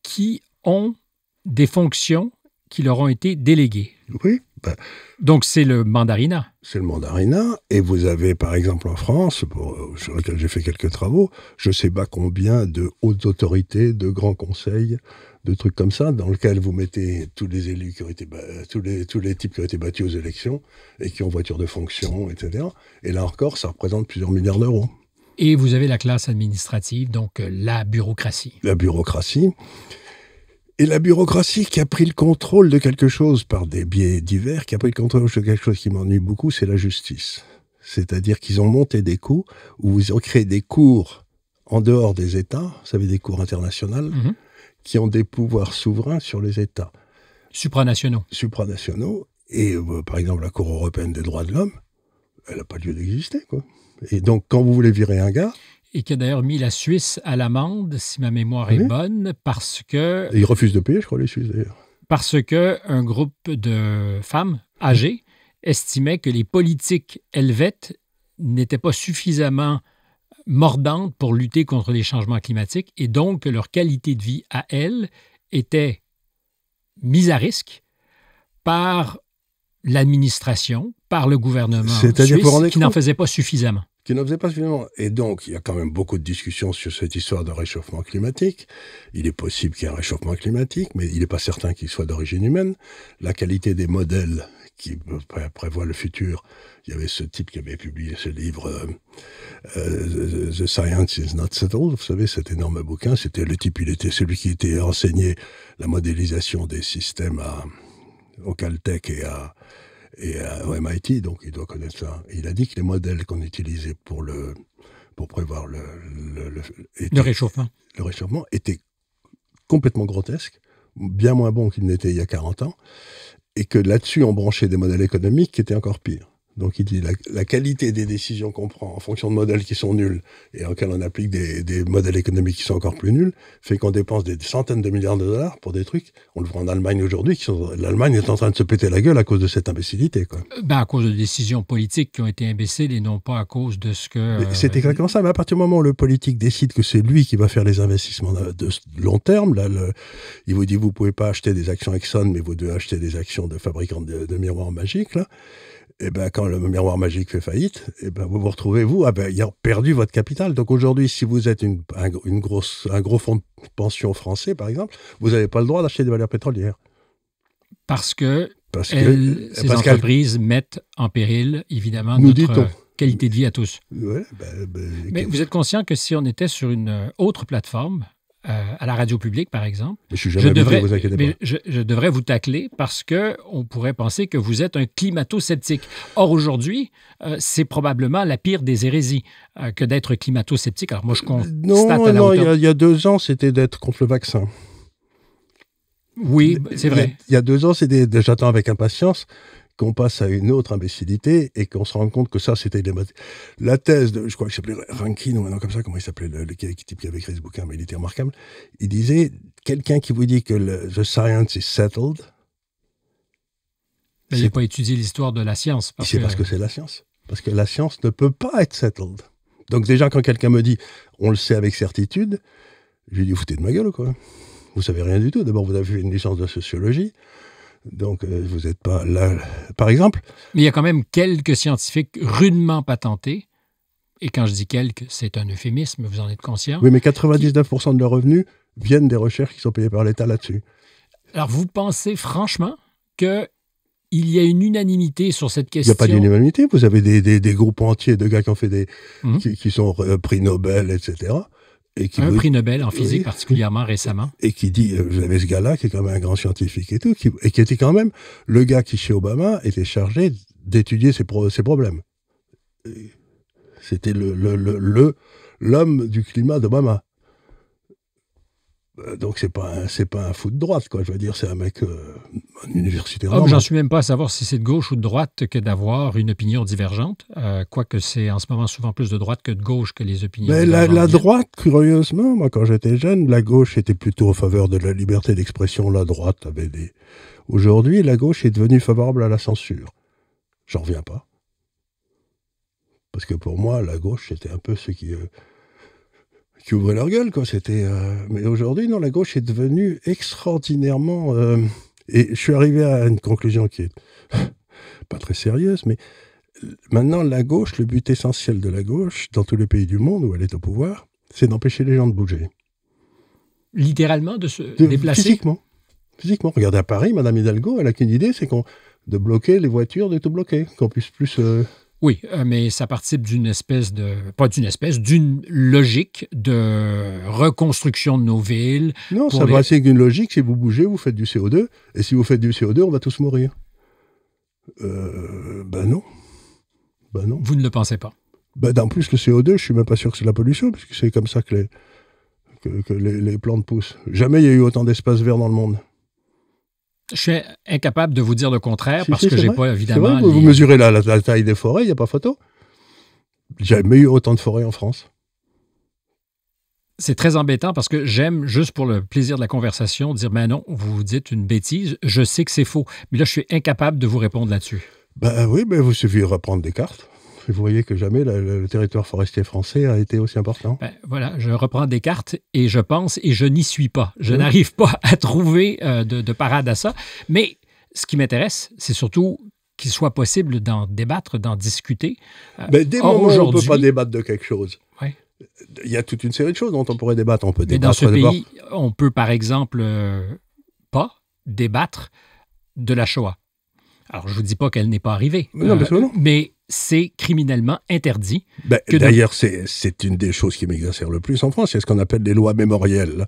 qui ont des fonctions qui leur ont été déléguées. Oui. Donc, c'est le mandarinat. C'est le mandarinat. Et vous avez, par exemple, en France, sur lequel j'ai fait quelques travaux, je ne sais pas combien de hautes autorités, de grands conseils, de trucs comme ça, dans lesquels vous mettez tous les élus qui ont été tous les types qui ont été battus aux élections et qui ont voiture de fonction, etc. Et là encore, ça représente plusieurs milliards d'euros. Et vous avez la classe administrative, donc la bureaucratie. La bureaucratie. Et la bureaucratie qui a pris le contrôle de quelque chose par des biais divers, qui a pris le contrôle de quelque chose qui m'ennuie beaucoup, c'est la justice. C'est-à-dire qu'ils ont monté des cours où ils ont créé des cours en dehors des États, vous savez, des cours internationales, qui ont des pouvoirs souverains sur les États. Supranationaux. Supranationaux. Et par exemple, la Cour européenne des droits de l'homme, elle n'a pas lieu d'exister, quoi. Et donc, quand vous voulez virer un gars... Et qui a d'ailleurs mis la Suisse à l'amende, si ma mémoire est bonne, parce que... Et ils refusent de payer, je crois, les Suisses, d'ailleurs. Parce qu'un groupe de femmes âgées estimait que les politiques helvètes n'étaient pas suffisamment mordantes pour lutter contre les changements climatiques et donc que leur qualité de vie à elles était mise à risque par l'administration, par le gouvernement suisse, qui n'en faisait pas suffisamment. Qui n'en faisait pas suffisamment. Et donc, il y a quand même beaucoup de discussions sur cette histoire de réchauffement climatique. Il est possible qu'il y ait un réchauffement climatique, mais il n'est pas certain qu'il soit d'origine humaine. La qualité des modèles qui prévoient le futur, il y avait ce type qui avait publié ce livre The Science is Not Settled, vous savez, cet énorme bouquin. C'était le type, il était celui qui était enseigné la modélisation des systèmes au Caltech et au MIT, donc il doit connaître ça. Et il a dit que les modèles qu'on utilisait pour prévoir le réchauffement étaient complètement grotesques, bien moins bons qu'ils n'étaient il y a 40 ans, et que là-dessus, on branchait des modèles économiques qui étaient encore pires. Donc il dit la qualité des décisions qu'on prend en fonction de modèles qui sont nuls et auxquels on applique des modèles économiques qui sont encore plus nuls, fait qu'on dépense des centaines de milliards de dollars pour des trucs. On le voit en Allemagne aujourd'hui, l'Allemagne est en train de se péter la gueule à cause de cette imbécilité, quoi. À cause de décisions politiques qui ont été imbéciles et non pas à cause de ce que... C'est exactement ça. Mais à partir du moment où le politique décide que c'est lui qui va faire les investissements de long terme, là, il vous dit vous pouvez pas acheter des actions Exxon, mais vous devez acheter des actions de fabricants de miroirs magiques, là. Et ben quand le miroir magique fait faillite, et ben vous vous retrouvez ayant perdu votre capital. Donc aujourd'hui, si vous êtes un gros fonds de pension français, par exemple, vous n'avez pas le droit d'acheter des valeurs pétrolières. Parce que ces entreprises mettent en péril, évidemment, notre qualité de vie à tous. Ouais, mais vous êtes conscient que si on était sur une autre plateforme, à la radio publique, par exemple, je devrais vous tacler parce qu'on pourrait penser que vous êtes un climato-sceptique. Or, aujourd'hui, c'est probablement la pire des hérésies que d'être climato-sceptique. Alors, moi, je constate à la hauteur... il y a 2 ans, c'était d'être contre le vaccin. Oui, c'est vrai. Il y a 2 ans, j'attends avec impatience qu'on passe à une autre imbécilité et qu'on se rende compte que ça, c'était la thèse de, je crois qu'il s'appelait Rankin ou un nom comme ça, comment il s'appelait, le type qui avait écrit ce bouquin, mais il était remarquable. Il disait, quelqu'un qui vous dit que the science is settled... Mais il n'a pas étudié l'histoire de la science. Parce que c'est la science. Parce que la science ne peut pas être settled. Donc déjà, quand quelqu'un me dit, on le sait avec certitude, je lui dis, vous foutez de ma gueule, quoi. Vous savez rien du tout. D'abord, vous avez fait une licence de sociologie. Donc, vous n'êtes pas là, par exemple. Mais il y a quand même quelques scientifiques rudement patentés. Et quand je dis quelques, c'est un euphémisme, vous en êtes conscient. Oui, mais 99% de leurs revenus viennent des recherches qui sont payées par l'État là-dessus. Alors, vous pensez franchement qu'il y a une unanimité sur cette question? Il n'y a pas d'unanimité. Vous avez des groupes entiers de gars qui ont fait qui sont prix Nobel, etc. Un prix Nobel en physique particulièrement récemment. Et qui dit, vous avez ce gars-là qui est quand même un grand scientifique et tout, et qui était quand même le gars qui, chez Obama, était chargé d'étudier ses problèmes. C'était l'homme du climat d'Obama. Donc c'est pas un fou de droite, quoi. Je veux dire, c'est un mec, un universitaire. J'en suis même pas à savoir si c'est de gauche ou de droite que d'avoir une opinion divergente. Quoique c'est en ce moment souvent plus de droite que de gauche que les opinions divergentes. La droite, curieusement, moi quand j'étais jeune, la gauche était plutôt en faveur de la liberté d'expression. La droite avait des... Aujourd'hui, la gauche est devenue favorable à la censure. J'en reviens pas. Parce que pour moi, la gauche, c'était un peu ceux qui ouvraient leur gueule, quoi. Mais aujourd'hui, non, la gauche est devenue extraordinairement... et je suis arrivé à une conclusion qui est pas très sérieuse, mais maintenant, la gauche, le but essentiel de la gauche, dans tous les pays du monde où elle est au pouvoir, c'est d'empêcher les gens de bouger. Littéralement, de se déplacer? Physiquement. Regardez à Paris, Madame Hidalgo, elle a qu'une idée, c'est de bloquer les voitures, de tout bloquer, qu'on puisse plus... Oui, mais ça participe d'une logique de reconstruction de nos villes. Non, ça participe d'une logique, si vous bougez, vous faites du CO2, et si vous faites du CO2, on va tous mourir. Non. Vous ne le pensez pas? En plus, le CO2, je ne suis même pas sûr que c'est la pollution, puisque c'est comme ça que les plantes poussent. Jamais il y a eu autant d'espace vert dans le monde. Je suis incapable de vous dire le contraire parce que je n'ai pas évidemment... Vous mesurez la taille des forêts, il n'y a pas photo. Jamais eu autant de forêts en France. C'est très embêtant parce que j'aime, juste pour le plaisir de la conversation, dire « Mais non, vous dites une bêtise, je sais que c'est faux. » Mais là, je suis incapable de vous répondre là-dessus. Oui, mais il suffit de reprendre des cartes. Vous voyez que jamais le territoire forestier français a été aussi important. Voilà, je reprends des cartes et je pense et je n'y suis pas. Je n'arrive pas à trouver de parade à ça. Mais ce qui m'intéresse, c'est surtout qu'il soit possible d'en débattre, d'en discuter. Dès moment où on ne peut pas débattre de quelque chose, il y a toute une série de choses dont on pourrait débattre. On peut débattre. Mais dans ce pays, on peut par exemple pas débattre de la Shoah. Alors, je ne vous dis pas qu'elle n'est pas arrivée, mais c'est criminellement interdit. D'ailleurs, c'est une des choses qui m'exacerbe le plus en France, c'est ce qu'on appelle les lois mémorielles.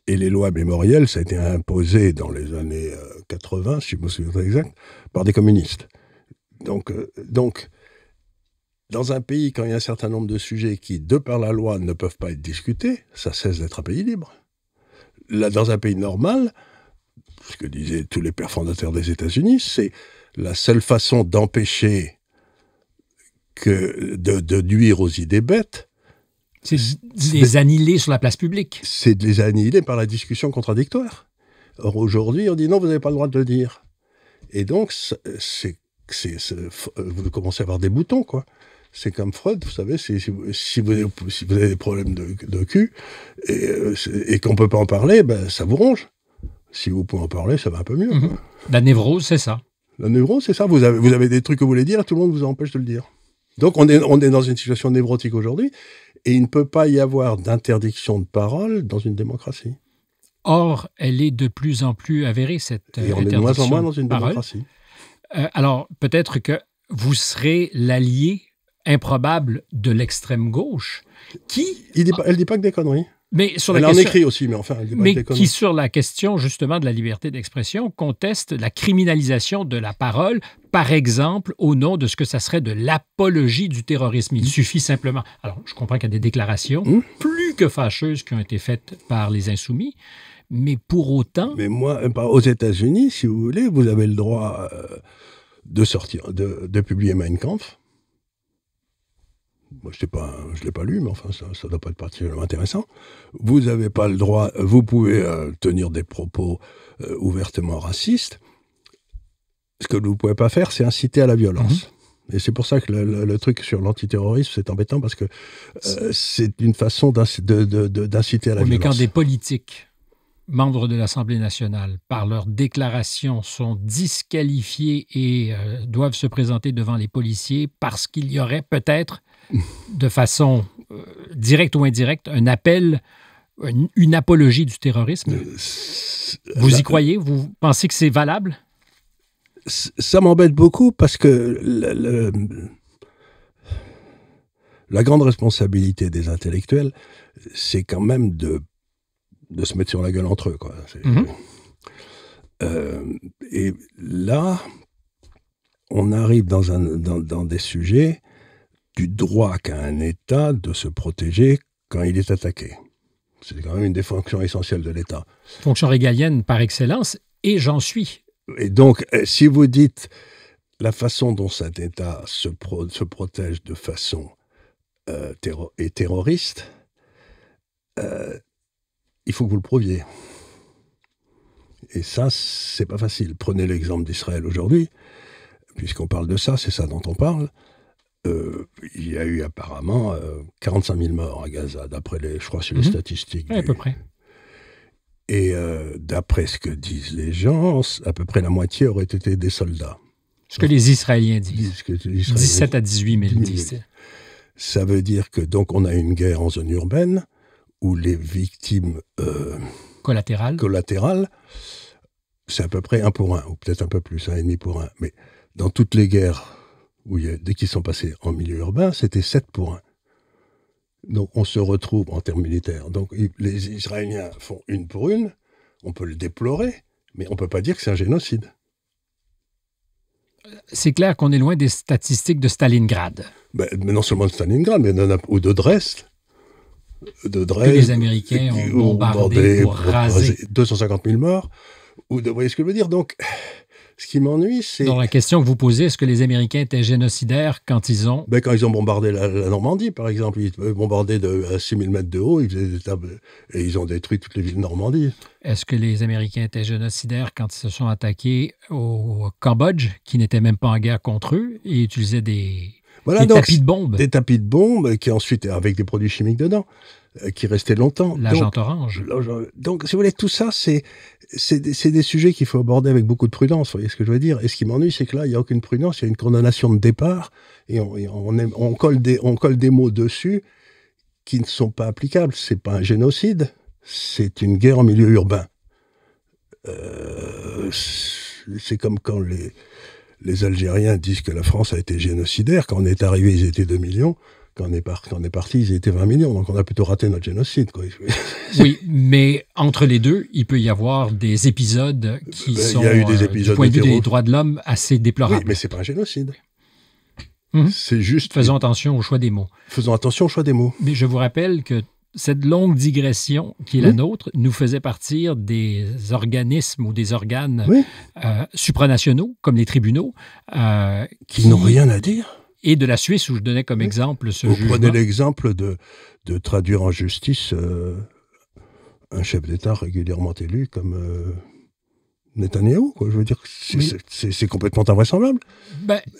Et les lois mémorielles, ça a été imposé dans les années 80, si je me souviens exact, par des communistes. Donc, dans un pays, quand il y a un certain nombre de sujets qui, de par la loi, ne peuvent pas être discutés, ça cesse d'être un pays libre. Là, dans un pays normal, ce que disaient tous les pères fondateurs des États-Unis, c'est la seule façon d'empêcher de nuire aux idées bêtes. C'est de les annihiler sur la place publique. C'est de les annihiler par la discussion contradictoire. Or, aujourd'hui, on dit non, vous n'avez pas le droit de le dire. Et donc, vous commencez à avoir des boutons, quoi. C'est comme Freud, vous savez, si vous avez des problèmes de cul et qu'on ne peut pas en parler, ça vous ronge. Si vous pouvez en parler, ça va un peu mieux. Mm-hmm. La névrose, c'est ça. La névrose, c'est ça. Vous avez des trucs que vous voulez dire, tout le monde vous empêche de le dire. Donc, on est dans une situation névrotique aujourd'hui, et il ne peut pas y avoir d'interdiction de parole dans une démocratie. Or, elle est de plus en plus avérée, cette interdiction de parole. Et on est de moins en moins dans une démocratie. Alors, peut-être que vous serez l'allié improbable de l'extrême gauche, qui... Elle ne dit pas que des conneries. Mais sur elle en écrit aussi, mais enfin... Mais qui, sur la question, justement, de la liberté d'expression, conteste la criminalisation de la parole, par exemple, au nom de ce que ça serait de l'apologie du terrorisme. Il suffit simplement... Alors, je comprends qu'il y a des déclarations plus que fâcheuses qui ont été faites par les Insoumis, mais pour autant... Mais moi, aux États-Unis, si vous voulez, vous avez le droit de publier Mein Kampf. Moi, je ne l'ai pas lu, mais enfin, ça ne doit pas être particulièrement intéressant. Vous n'avez pas le droit, vous pouvez tenir des propos ouvertement racistes. Ce que vous ne pouvez pas faire, c'est inciter à la violence. Et c'est pour ça que le truc sur l'antiterrorisme, c'est embêtant, parce que c'est une façon d'inciter à la violence. Mais quand des politiques, membres de l'Assemblée nationale, par leur déclaration, sont disqualifiés et doivent se présenter devant les policiers parce qu'il y aurait peut-être, de façon directe ou indirecte, un appel, une apologie du terrorisme. Vous y croyez? Vous pensez que c'est valable? Ça m'embête beaucoup parce que la grande responsabilité des intellectuels, c'est quand même de se mettre sur la gueule entre eux, quoi. Et là, on arrive dans des sujets du droit qu'a un État de se protéger quand il est attaqué. C'est quand même une des fonctions essentielles de l'État. Fonction régalienne par excellence, et j'en suis. Et donc, si vous dites la façon dont cet État se protège de façon terroriste, il faut que vous le prouviez. Et ça, c'est pas facile. Prenez l'exemple d'Israël aujourd'hui, puisqu'on parle de ça, c'est ça dont on parle. Il y a eu apparemment 45 000 morts à Gaza, d'après je crois, c'est les statistiques. Oui, à peu près. Et d'après ce que disent les gens, à peu près la moitié auraient été des soldats. Ce que les Israéliens disent. 17 à 18 000 disent. Ça veut dire que donc on a une guerre en zone urbaine où les victimes collatérales, c'est à peu près 1 pour 1, ou peut-être un peu plus, 1,5 pour 1. Mais dans toutes les guerres, dès qu'ils sont passés en milieu urbain, c'était 7 pour 1. Donc on se retrouve en termes militaires. Donc les Israéliens font 1 pour 1, on peut le déplorer, mais on ne peut pas dire que c'est un génocide. C'est clair qu'on est loin des statistiques de Stalingrad. Mais non seulement de Stalingrad, mais ou de Dresde. Que les Américains ont bombardé pour raser 250 000 morts. Vous voyez ce que je veux dire? Donc, ce qui m'ennuie, c'est... Donc, la question que vous posez, est-ce que les Américains étaient génocidaires quand ils ont... Quand ils ont bombardé la Normandie, par exemple, ils bombardaient à 6 000 mètres de haut, et ils ont détruit toutes les villes de Normandie. Est-ce que les Américains étaient génocidaires quand ils se sont attaqués au Cambodge, qui n'était même pas en guerre contre eux, et utilisaient des tapis de bombes? Des tapis de bombes, qui ensuite, avec des produits chimiques dedans, qui restaient longtemps. L'agent orange. Donc, si vous voulez, tout ça, c'est des sujets qu'il faut aborder avec beaucoup de prudence, vous voyez ce que je veux dire. Et ce qui m'ennuie, c'est que là, il n'y a aucune prudence, il y a une condamnation de départ, et on colle des mots dessus qui ne sont pas applicables. C'est pas un génocide, c'est une guerre en milieu urbain. C'est comme quand les Algériens disent que la France a été génocidaire. Quand on est arrivé, ils étaient 2 millions. Quand on est parti, ils étaient 20 millions. Donc on a plutôt raté notre génocide, quoi. Oui, mais entre les deux, il peut y avoir des épisodes qui sont, du point de vue des droits de l'homme, assez déplorables. Oui, mais c'est pas un génocide. C'est juste... Faisons attention au choix des mots. Faisons attention au choix des mots. Mais je vous rappelle que cette longue digression qui est la nôtre nous faisait partir des organismes ou des organes supranationaux, comme les tribunaux. Qui n'ont rien à dire. Et de la Suisse, où je donnais comme exemple ce jugement. Vous prenez l'exemple de traduire en justice un chef d'État régulièrement élu comme Netanyahou, quoi. Je veux dire, c'est complètement invraisemblable.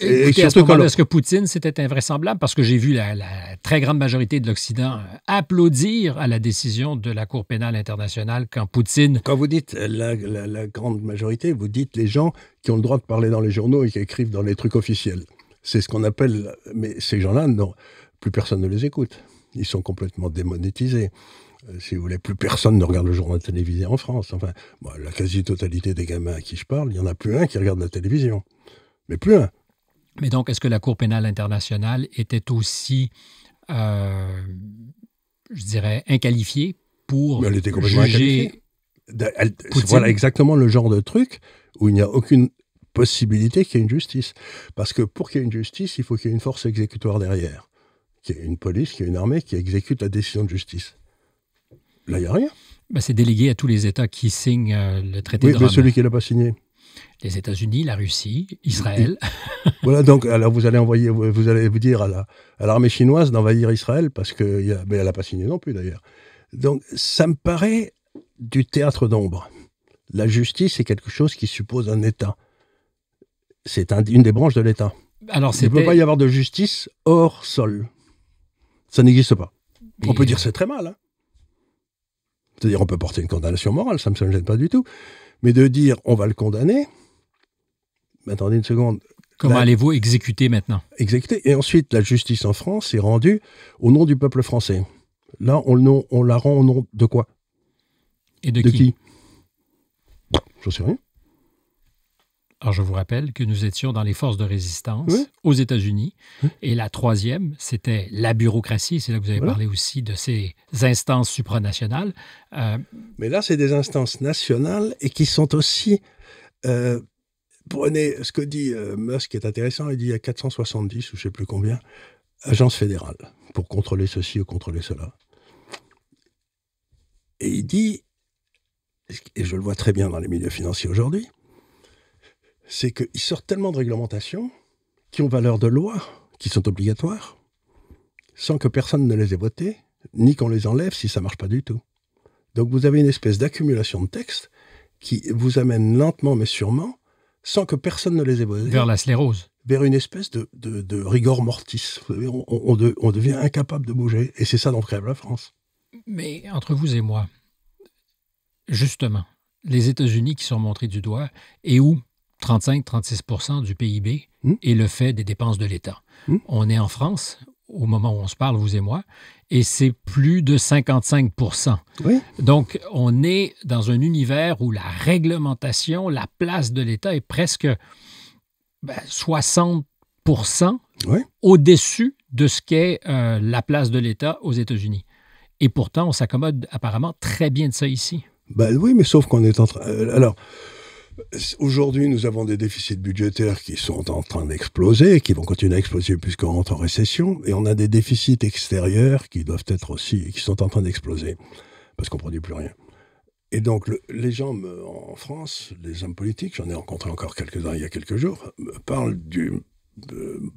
Écoutez, à ce moment-là, est-ce que Poutine, c'était invraisemblable? Parce que j'ai vu la très grande majorité de l'Occident applaudir à la décision de la Cour pénale internationale quand Poutine... Quand vous dites la grande majorité, vous dites les gens qui ont le droit de parler dans les journaux et qui écrivent dans les trucs officiels. C'est ce qu'on appelle... Mais ces gens-là, non, plus personne ne les écoute. Ils sont complètement démonétisés. Si vous voulez, plus personne ne regarde le journal télévisé en France. Enfin, la quasi-totalité des gamins à qui je parle, il n'y en a plus un qui regarde la télévision. Mais plus un. Mais donc, est-ce que la Cour pénale internationale était aussi, je dirais, inqualifiée pour elle était complètement juger Poutine? Voilà exactement le genre de truc où il n'y a aucune possibilité qu'il y ait une justice. Parce que pour qu'il y ait une justice, il faut qu'il y ait une force exécutoire derrière. Qu'il y ait une police, qu'il y ait une armée qui exécute la décision de justice. Là, il n'y a rien. C'est délégué à tous les États qui signent le traité de Rome. Oui, mais celui qui ne l'a pas signé. Les États-Unis, la Russie, Israël. Voilà, donc alors vous allez vous dire à l'armée chinoise d'envahir Israël, parce que mais elle n'a pas signé non plus d'ailleurs. Donc ça me paraît du théâtre d'ombre. La justice est quelque chose qui suppose un État. C'est une des branches de l'État. Alors, il ne peut pas y avoir de justice hors sol. Ça n'existe pas. On peut dire c'est très mal. C'est-à-dire on peut porter une condamnation morale, ça ne me gêne pas du tout. Mais de dire on va le condamner, mais attendez une seconde. Comment allez-vous exécuter maintenant? Exécuter. Et ensuite, la justice en France est rendue au nom du peuple français. Là, on la rend au nom de quoi? Et de qui? J'en sais rien. Alors, je vous rappelle que nous étions dans les forces de résistance aux États-Unis. Et la troisième, c'était la bureaucratie. C'est là que vous avez parlé aussi de ces instances supranationales. Mais là, c'est des instances nationales et qui sont aussi... prenez ce que dit Musk, qui est intéressant. Il dit il y a 470 ou je ne sais plus combien, agences fédérales pour contrôler ceci ou contrôler cela. Et il dit, et je le vois très bien dans les milieux financiers aujourd'hui, c'est qu'ils sortent tellement de réglementations qui ont valeur de loi, qui sont obligatoires, sans que personne ne les ait votées, ni qu'on les enlève si ça ne marche pas du tout. Donc vous avez une espèce d'accumulation de textes qui vous amène lentement mais sûrement, sans que personne ne les ait votés. Vers la sclérose. vers une espèce de rigor mortis. Vous savez, on devient incapable de bouger, et c'est ça dont crève la France. Mais entre vous et moi, justement, les États-Unis qui sont montrés du doigt, et où 35-36% du PIB est le fait des dépenses de l'État. On est en France, au moment où on se parle, vous et moi, et c'est plus de 55%. Oui. Donc, on est dans un univers où la réglementation, la place de l'État est presque 60% au-dessus de ce qu'est la place de l'État aux États-Unis. Et pourtant, on s'accommode apparemment très bien de ça ici. Ben oui, mais sauf qu'on est en train... alors, aujourd'hui, nous avons des déficits budgétaires qui sont en train d'exploser, et qui vont continuer à exploser puisqu'on rentre en récession, et on a des déficits extérieurs qui doivent être aussi, qui sont en train d'exploser, parce qu'on ne produit plus rien. Et donc, les gens en France, les hommes politiques, j'en ai rencontré encore quelques-uns il y a quelques jours, parlent du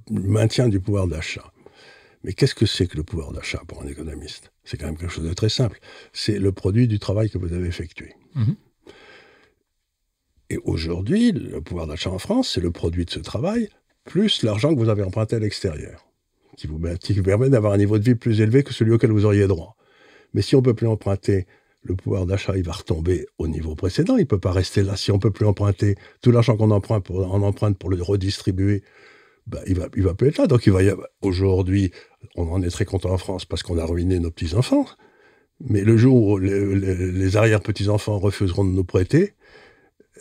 maintien du pouvoir d'achat. Mais qu'est-ce que c'est que le pouvoir d'achat pour un économiste? C'est quand même quelque chose de très simple. C'est le produit du travail que vous avez effectué. Et aujourd'hui, le pouvoir d'achat en France, c'est le produit de ce travail, plus l'argent que vous avez emprunté à l'extérieur, qui vous permet d'avoir un niveau de vie plus élevé que celui auquel vous auriez droit. Mais si on ne peut plus emprunter, le pouvoir d'achat, il va retomber au niveau précédent. Il ne peut pas rester là. Si on ne peut plus emprunter, tout l'argent qu'on emprunte pour le redistribuer, il va plus être là. Donc, aujourd'hui, on en est très content en France parce qu'on a ruiné nos petits-enfants. Mais le jour où les arrière-petits-enfants refuseront de nous prêter,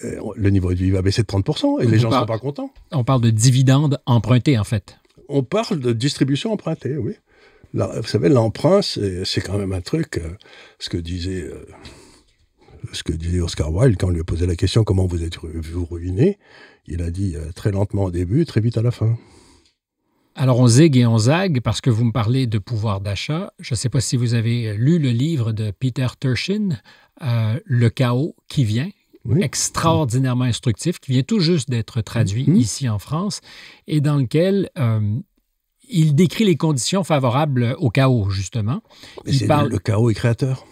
le niveau de vie va baisser de 30% et les gens ne sont pas contents. On parle de dividendes empruntés, en fait. On parle de distribution empruntée, oui. Là, vous savez, l'emprunt, c'est quand même un truc, ce que disait Oscar Wilde quand on lui a posé la question « Comment vous êtes-vous ruiné ?» Il a dit très lentement au début, très vite à la fin. Alors, on zigue et on zague parce que vous me parlez de pouvoir d'achat. Je ne sais pas si vous avez lu le livre de Peter Turchin, « Le chaos qui vient ». Oui. Extraordinairement instructif, qui vient tout juste d'être traduit ici en France, et dans lequel il décrit les conditions favorables au chaos, justement. Mais le chaos est créateur.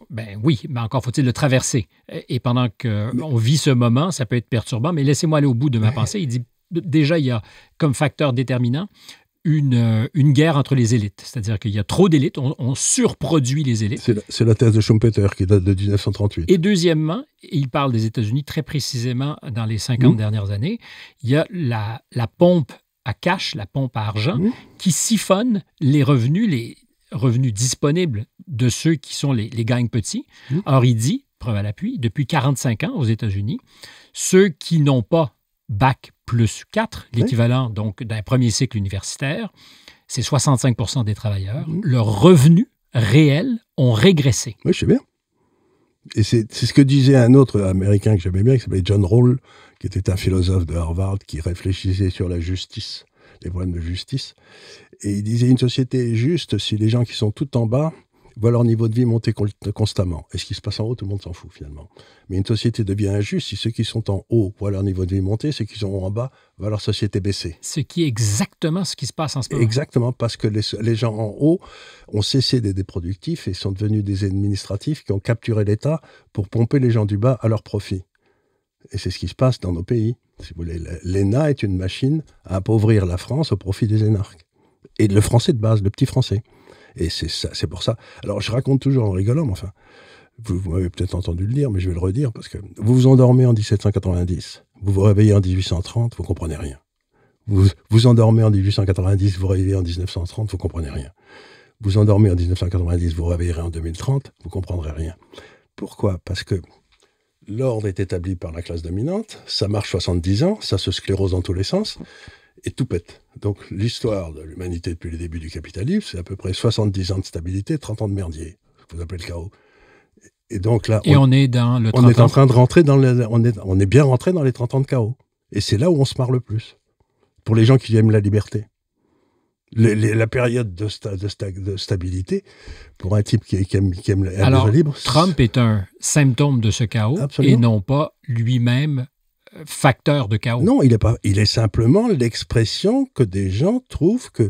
Ben oui, mais encore faut-il le traverser. Et pendant qu'on vit ce moment, ça peut être perturbant, mais laissez-moi aller au bout de ma pensée. Il dit, déjà, il y a comme facteur déterminant une guerre entre les élites. C'est-à-dire qu'il y a trop d'élites, on surproduit les élites. C'est la thèse de Schumpeter qui date de 1938. Et deuxièmement, il parle des États-Unis très précisément dans les 50 dernières années, il y a la pompe à cash, la pompe à argent, qui siphonne les revenus disponibles de ceux qui sont les gangs petits. Or, il dit, preuve à l'appui, depuis 45 ans aux États-Unis, ceux qui n'ont pas Bac plus 4, l'équivalent donc d'un premier cycle universitaire, c'est 65% des travailleurs. Leurs revenus réels ont régressé. Oui, je sais bien. Et c'est ce que disait un autre Américain que j'aimais bien, qui s'appelait John Rawls, qui était un philosophe de Harvard, qui réfléchissait sur la justice, les problèmes de justice. Et il disait, une société est juste si les gens qui sont tout en bas voient leur niveau de vie monter constamment. Et ce qui se passe en haut, tout le monde s'en fout finalement. Mais une société devient injuste si ceux qui sont en haut voient leur niveau de vie monter, ceux qui sont en bas voient leur société baisser. Ce qui est exactement ce qui se passe en ce moment. Exactement, parce que les gens en haut ont cessé d'être des productifs et sont devenus des administratifs qui ont capturé l'État pour pomper les gens du bas à leur profit. Et c'est ce qui se passe dans nos pays. Si vous voulez, l'ENA est une machine à appauvrir la France au profit des énarques. Et le français de base, le petit français. Et c'est pour ça. Alors, je raconte toujours en rigolant, mais enfin, vous m'avez peut-être entendu le dire, mais je vais le redire, parce que vous vous endormez en 1790, vous vous réveillez en 1830, vous ne comprenez rien. Vous vous endormez en 1890, vous vous réveillez en 1930, vous ne comprenez rien. Vous endormez en 1990, vous vous réveillerez en 2030, vous ne comprendrez rien. Pourquoi ? Parce que l'ordre est établi par la classe dominante, ça marche 70 ans, ça se sclérose dans tous les sens, et tout pète. Donc l'histoire de l'humanité depuis les débuts du capitalisme, c'est à peu près 70 ans de stabilité, 30 ans de merdier, ce que vous appelez le chaos. Et donc là, on est dans le 30 on est en train de rentrer on est bien rentré dans les 30 ans de chaos. Et c'est là où on se marre le plus. Pour les gens qui aiment la liberté. La période de stabilité, pour un type qui aime la libre... Trump est un symptôme de ce chaos. Absolument. Et non pas lui-même facteur de chaos. Non, il est simplement l'expression que des gens trouvent que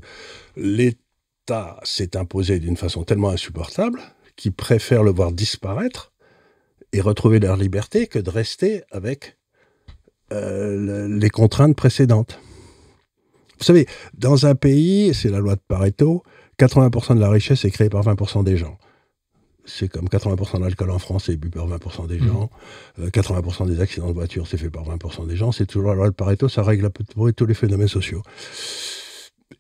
l'État s'est imposé d'une façon tellement insupportable qu'ils préfèrent le voir disparaître et retrouver leur liberté que de rester avec les contraintes précédentes. Vous savez, dans un pays, c'est la loi de Pareto, 80% de la richesse est créée par 20% des gens. C'est comme 80% de l'alcool en France est bu par 20% des gens. 80% des accidents de voiture, c'est fait par 20% des gens. C'est toujours la loi de Pareto, ça règle à peu près tous les phénomènes sociaux.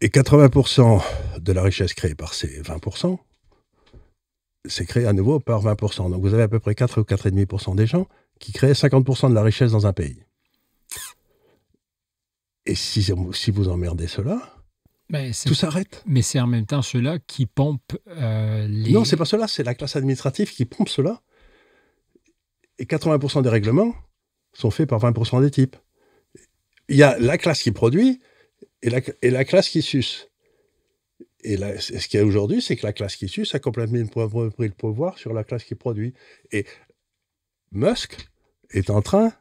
Et 80% de la richesse créée par ces 20%, c'est créé à nouveau par 20%. Donc vous avez à peu près 4 ou 4,5% des gens qui créent 50% de la richesse dans un pays. Et si vous emmerdez cela, tout s'arrête. Mais c'est en même temps ceux-là qui pompent les... Non, c'est pas cela, c'est la classe administrative qui pompe cela. Et 80% des règlements sont faits par 20% des types. Il y a la classe qui produit et la classe qui suce. Et là, ce qu'il y a aujourd'hui, c'est que la classe qui suce a complètement pris le pouvoir sur la classe qui produit. Et Musk est en train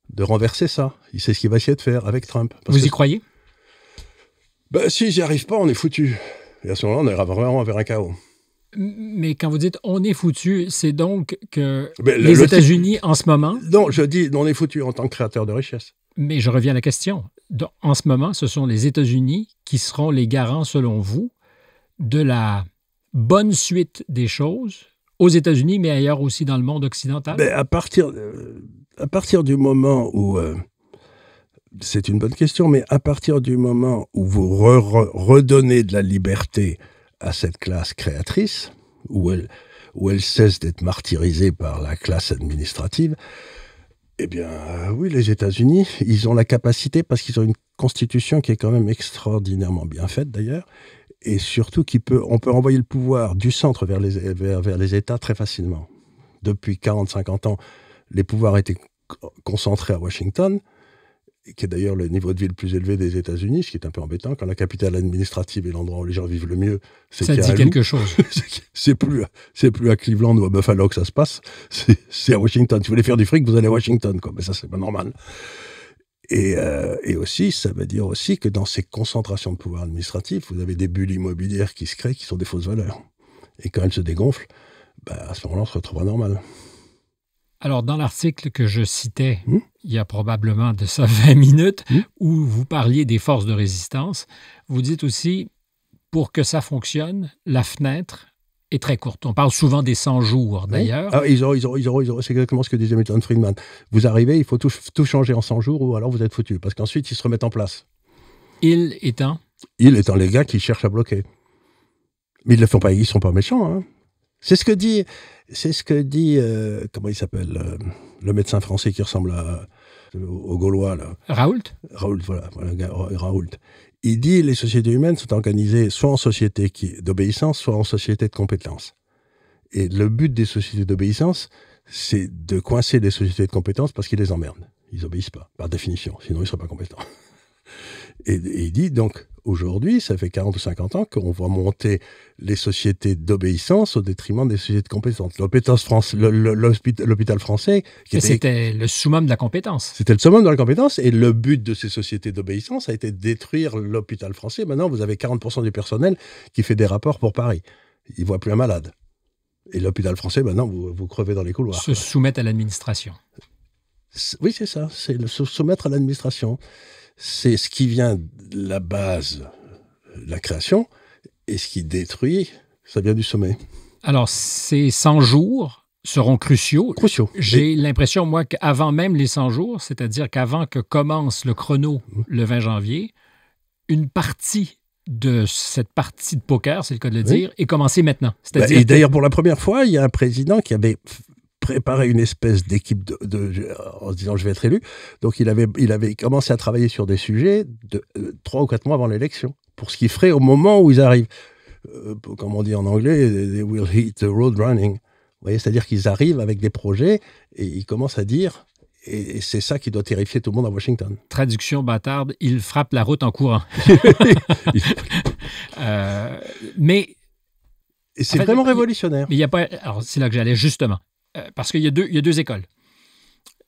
de renverser ça. Il sait ce qu'il va essayer de faire avec Trump. Vous y croyez? Si j'y arrive pas, on est foutu. Et à ce moment-là, on ira vraiment vers un chaos. Mais quand vous dites « on est foutu », c'est donc que les États-Unis, en ce moment... Non, je dis on est foutu en tant que créateur de richesse. Mais je reviens à la question. En ce moment, ce sont les États-Unis qui seront les garants, selon vous, de la bonne suite des choses aux États-Unis, mais ailleurs aussi dans le monde occidental? À partir du moment où... c'est une bonne question, mais à partir du moment où vous redonnez de la liberté à cette classe créatrice, où elle cesse d'être martyrisée par la classe administrative, eh bien, oui, les États-Unis, ils ont la capacité, parce qu'ils ont une constitution qui est quand même extraordinairement bien faite d'ailleurs, et surtout on peut renvoyer le pouvoir du centre vers les États très facilement. Depuis 40-50 ans, les pouvoirs étaient concentrés à Washington, qui est d'ailleurs le niveau de vie le plus élevé des États-Unis, ce qui est un peu embêtant. Quand la capitale administrative est l'endroit où les gens vivent le mieux, c'est ça dit quelque chose. c'est plus à Cleveland ou à Buffalo que ça se passe, c'est à Washington. Si vous voulez faire du fric, vous allez à Washington, quoi. Mais ça, c'est pas normal. Et aussi, ça veut dire aussi que dans ces concentrations de pouvoir administratif, vous avez des bulles immobilières qui se créent, qui sont des fausses valeurs. Et quand elles se dégonflent, à ce moment-là, on se retrouvera normal. Alors, dans l'article que je citais, il y a probablement de ça 20 minutes, où vous parliez des forces de résistance, vous dites aussi, pour que ça fonctionne, la fenêtre est très courte. On parle souvent des 100 jours, d'ailleurs. Ah, c'est exactement ce que disait Milton Friedman. Vous arrivez, il faut tout changer en 100 jours, ou alors vous êtes foutu, parce qu'ensuite, ils se remettent en place. Ils étant les gars qui cherchent à bloquer. Mais ils ne le font pas, ils ne sont pas méchants, hein. C'est ce que dit, comment il s'appelle, le médecin français qui ressemble au Gaulois, là. Raoult, voilà, Raoult. Il dit les sociétés humaines sont organisées soit en société d'obéissance, soit en société de compétence. Et le but des sociétés d'obéissance, c'est de coincer les sociétés de compétence parce qu'ils les emmerdent. Ils n'obéissent pas, par définition, sinon ils ne seraient pas compétents. Et il dit donc, aujourd'hui, ça fait 40 ou 50 ans qu'on voit monter les sociétés d'obéissance au détriment des sociétés de compétence. L'hôpital français... C'était le summum de la compétence. C'était le summum de la compétence, et le but de ces sociétés d'obéissance a été de détruire l'hôpital français. Maintenant, vous avez 40% du personnel qui fait des rapports pour Paris. Ils ne voient plus un malade. Et l'hôpital français, maintenant, vous crevez dans les couloirs. Se soumettre à l'administration. Oui, c'est ça, c'est se soumettre à l'administration. C'est ce qui vient de la base, la création, et ce qui détruit, ça vient du sommet. Alors, ces 100 jours seront cruciaux. J'ai l'impression, moi, qu'avant même les 100 jours, c'est-à-dire qu'avant que commence le chrono le 20 janvier, une partie de cette partie de poker, c'est le cas de le dire, est commencée maintenant. Et d'ailleurs, pour la première fois, il y a un président qui avait préparer une espèce d'équipe en se disant je vais être élu. Donc il avait commencé à travailler sur des sujets 3 ou 4 mois avant l'élection, pour ce qu'il ferait au moment où ils arrivent. Comme on dit en anglais, they will hit the road running. Vous voyez, c'est-à-dire qu'ils arrivent avec des projets et ils commencent à dire, et c'est ça qui doit terrifier tout le monde à Washington. Traduction bâtarde, il frappe la route en courant. Mais... Et c'est vraiment révolutionnaire. Mais il y a pas... Alors, c'est là que j'allais justement. Parce qu'il y a deux écoles.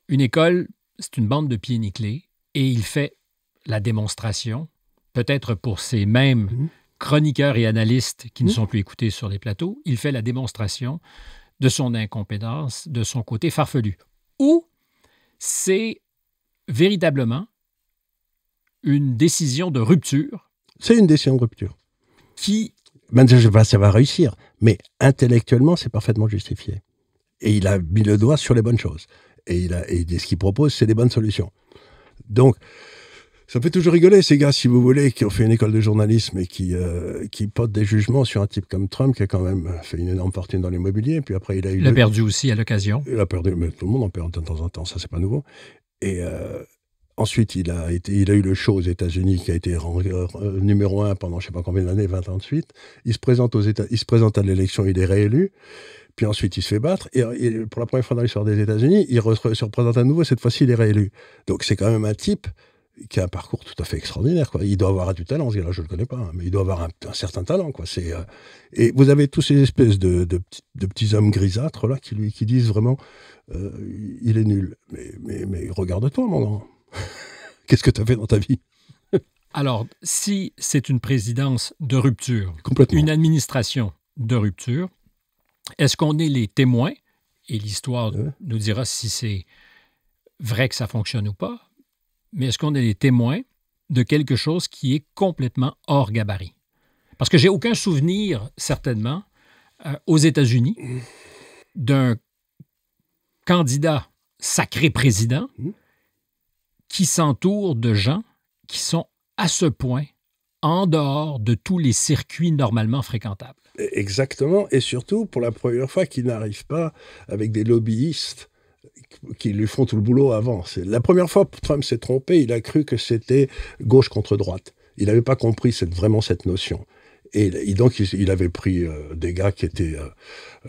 Une école, c'est une bande de pieds nickelés et il fait la démonstration, peut-être pour ces mêmes chroniqueurs et analystes qui ne sont plus écoutés sur les plateaux, il fait la démonstration de son incompétence, de son côté farfelu. Ou c'est véritablement une décision de rupture. C'est une décision de rupture. Qui... Ben, ça va réussir, mais intellectuellement, c'est parfaitement justifié. Et il a mis le doigt sur les bonnes choses. Et ce qu'il propose, c'est des bonnes solutions. Donc, ça me fait toujours rigoler, ces gars, si vous voulez, qui ont fait une école de journalisme et qui portent des jugements sur un type comme Trump, qui a quand même fait une énorme fortune dans l'immobilier. Puis après, il a perdu aussi à l'occasion. Il a perdu, mais tout le monde en perd de temps en temps, ça, c'est pas nouveau. Et ensuite, il a eu le show aux États-Unis, qui a été numéro 1 pendant je sais pas combien d'années, 20 ans de suite. Il se présente à l'élection, il est réélu. Puis ensuite, il se fait battre. Et pour la première fois dans l'histoire des États-Unis, il se représente à nouveau. Cette fois-ci, il est réélu. Donc, c'est quand même un type qui a un parcours tout à fait extraordinaire, quoi. Il doit avoir du talent, ce gars-là, je le connais pas, hein, mais il doit avoir un certain talent, quoi. Et vous avez tous ces espèces de petits hommes grisâtres, là, qui disent vraiment, il est nul. Mais regarde-toi, mon grand. Qu'est-ce que tu as fait dans ta vie? Alors, si c'est une présidence de rupture, une administration de rupture, est-ce qu'on est les témoins, et l'histoire nous dira si c'est vrai que ça fonctionne ou pas, mais est-ce qu'on est les témoins de quelque chose qui est complètement hors gabarit? Parce que j'ai aucun souvenir, certainement, aux États-Unis, d'un candidat sacré président qui s'entoure de gens qui sont à ce point en dehors de tous les circuits normalement fréquentables. Exactement, et surtout, pour la première fois, qu'il n'arrive pas avec des lobbyistes qui lui font tout le boulot avant. C'est la première fois que Trump s'est trompé, il a cru que c'était gauche contre droite. Il n'avait pas compris vraiment cette notion. Et donc, il avait pris des gars qui étaient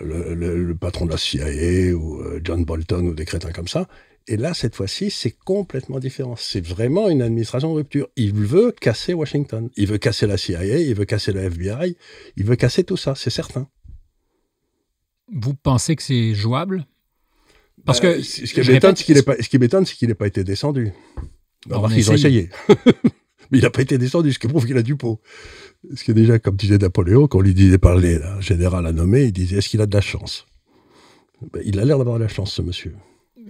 le patron de la CIA ou John Bolton ou des crétins comme ça. Et là, cette fois-ci, c'est complètement différent. C'est vraiment une administration de rupture. Il veut casser Washington. Il veut casser la CIA, il veut casser le FBI, il veut casser tout ça, c'est certain. Vous pensez que c'est jouable? Parce que ce qui est m'étonne, c'est qu'il n'ait pas été descendu. Ils ont essayé. Mais il n'a pas été descendu, ce qui prouve qu'il a du pot. Ce qui est déjà, comme disait Napoléon, quand on lui disait parler, un général à nommer, il disait, est-ce qu'il a de la chance? Il a l'air d'avoir de la chance, ce monsieur.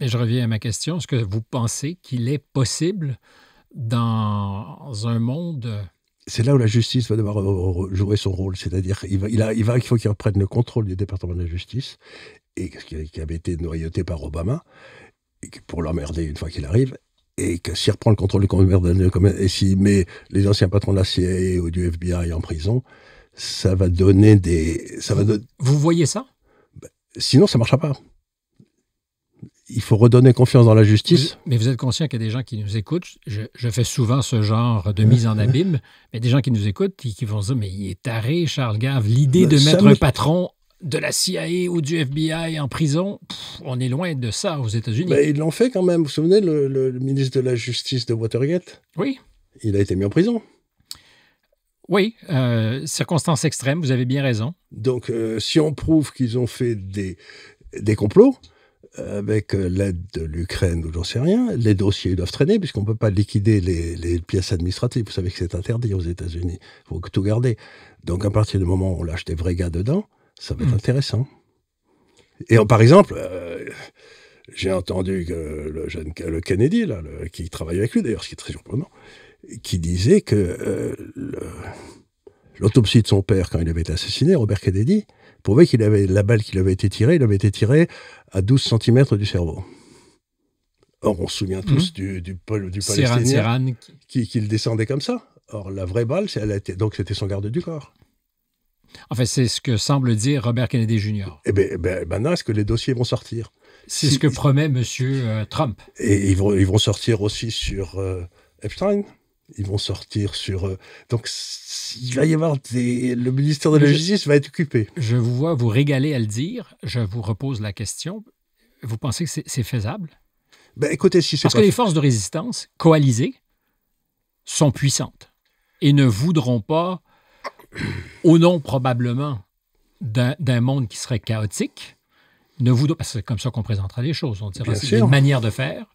Mais je reviens à ma question. Est-ce que vous pensez qu'il est possible, dans un monde... C'est là où la justice va devoir jouer son rôle. C'est-à-dire il faut qu'il reprenne le contrôle du département de la justice, et qui avait été noyauté par Obama, et pour l'emmerder une fois qu'il arrive, et que s'il reprend le contrôle du commerce, et s'il met les anciens patrons de la CIA ou du FBI en prison, ça va donner des... Vous voyez ça? Sinon, ça ne marchera pas. Il faut redonner confiance dans la justice. Mais vous êtes conscient qu'il y a des gens qui nous écoutent. Je fais souvent ce genre de mise en abîme, mais des gens qui nous écoutent et qui vont se dire, mais il est taré, Charles Gave. L'idée de mettre un patron de la CIA ou du FBI en prison, on est loin de ça aux États-Unis. Mais ils l'ont fait quand même. Vous vous souvenez, le ministre de la Justice de Watergate? Oui. Il a été mis en prison. Oui, circonstances extrêmes, vous avez bien raison. Donc, si on prouve qu'ils ont fait des complots, avec l'aide de l'Ukraine ou j'en sais rien, les dossiers doivent traîner puisqu'on ne peut pas liquider les pièces administratives. Vous savez que c'est interdit aux États-Unis. Il faut tout garder. Donc, à partir du moment où on lâche des vrais gars dedans, ça va être intéressant. Et par exemple, j'ai entendu que le Kennedy, là, qui travaille avec lui d'ailleurs, ce qui est très surprenant, qui disait que l'autopsie de son père, quand il avait été assassiné, Robert Kennedy, prouvait qu'il avait la balle qui lui avait été tirée, il avait été tiré à 12 cm du cerveau. Or, on se souvient tous du Palestinien qui le descendait comme ça. Or, la vraie balle, donc c'était son garde du corps. En fait, c'est ce que semble dire Robert Kennedy Jr. Eh bien, maintenant, est-ce que les dossiers vont sortir? C'est ce que promet M. Trump. Et ils vont sortir aussi sur Epstein. Ils vont sortir sur... donc, il va y avoir le ministère de la Justice va être occupé. Je vous vois vous régaler à le dire. Je vous repose la question. Vous pensez que c'est faisable? Écoutez, si c'est parce que les forces de résistance coalisées sont puissantes et ne voudront pas, au nom probablement d'un monde qui serait chaotique, parce que c'est comme ça qu'on présentera les choses. On dira c'est une manière de faire.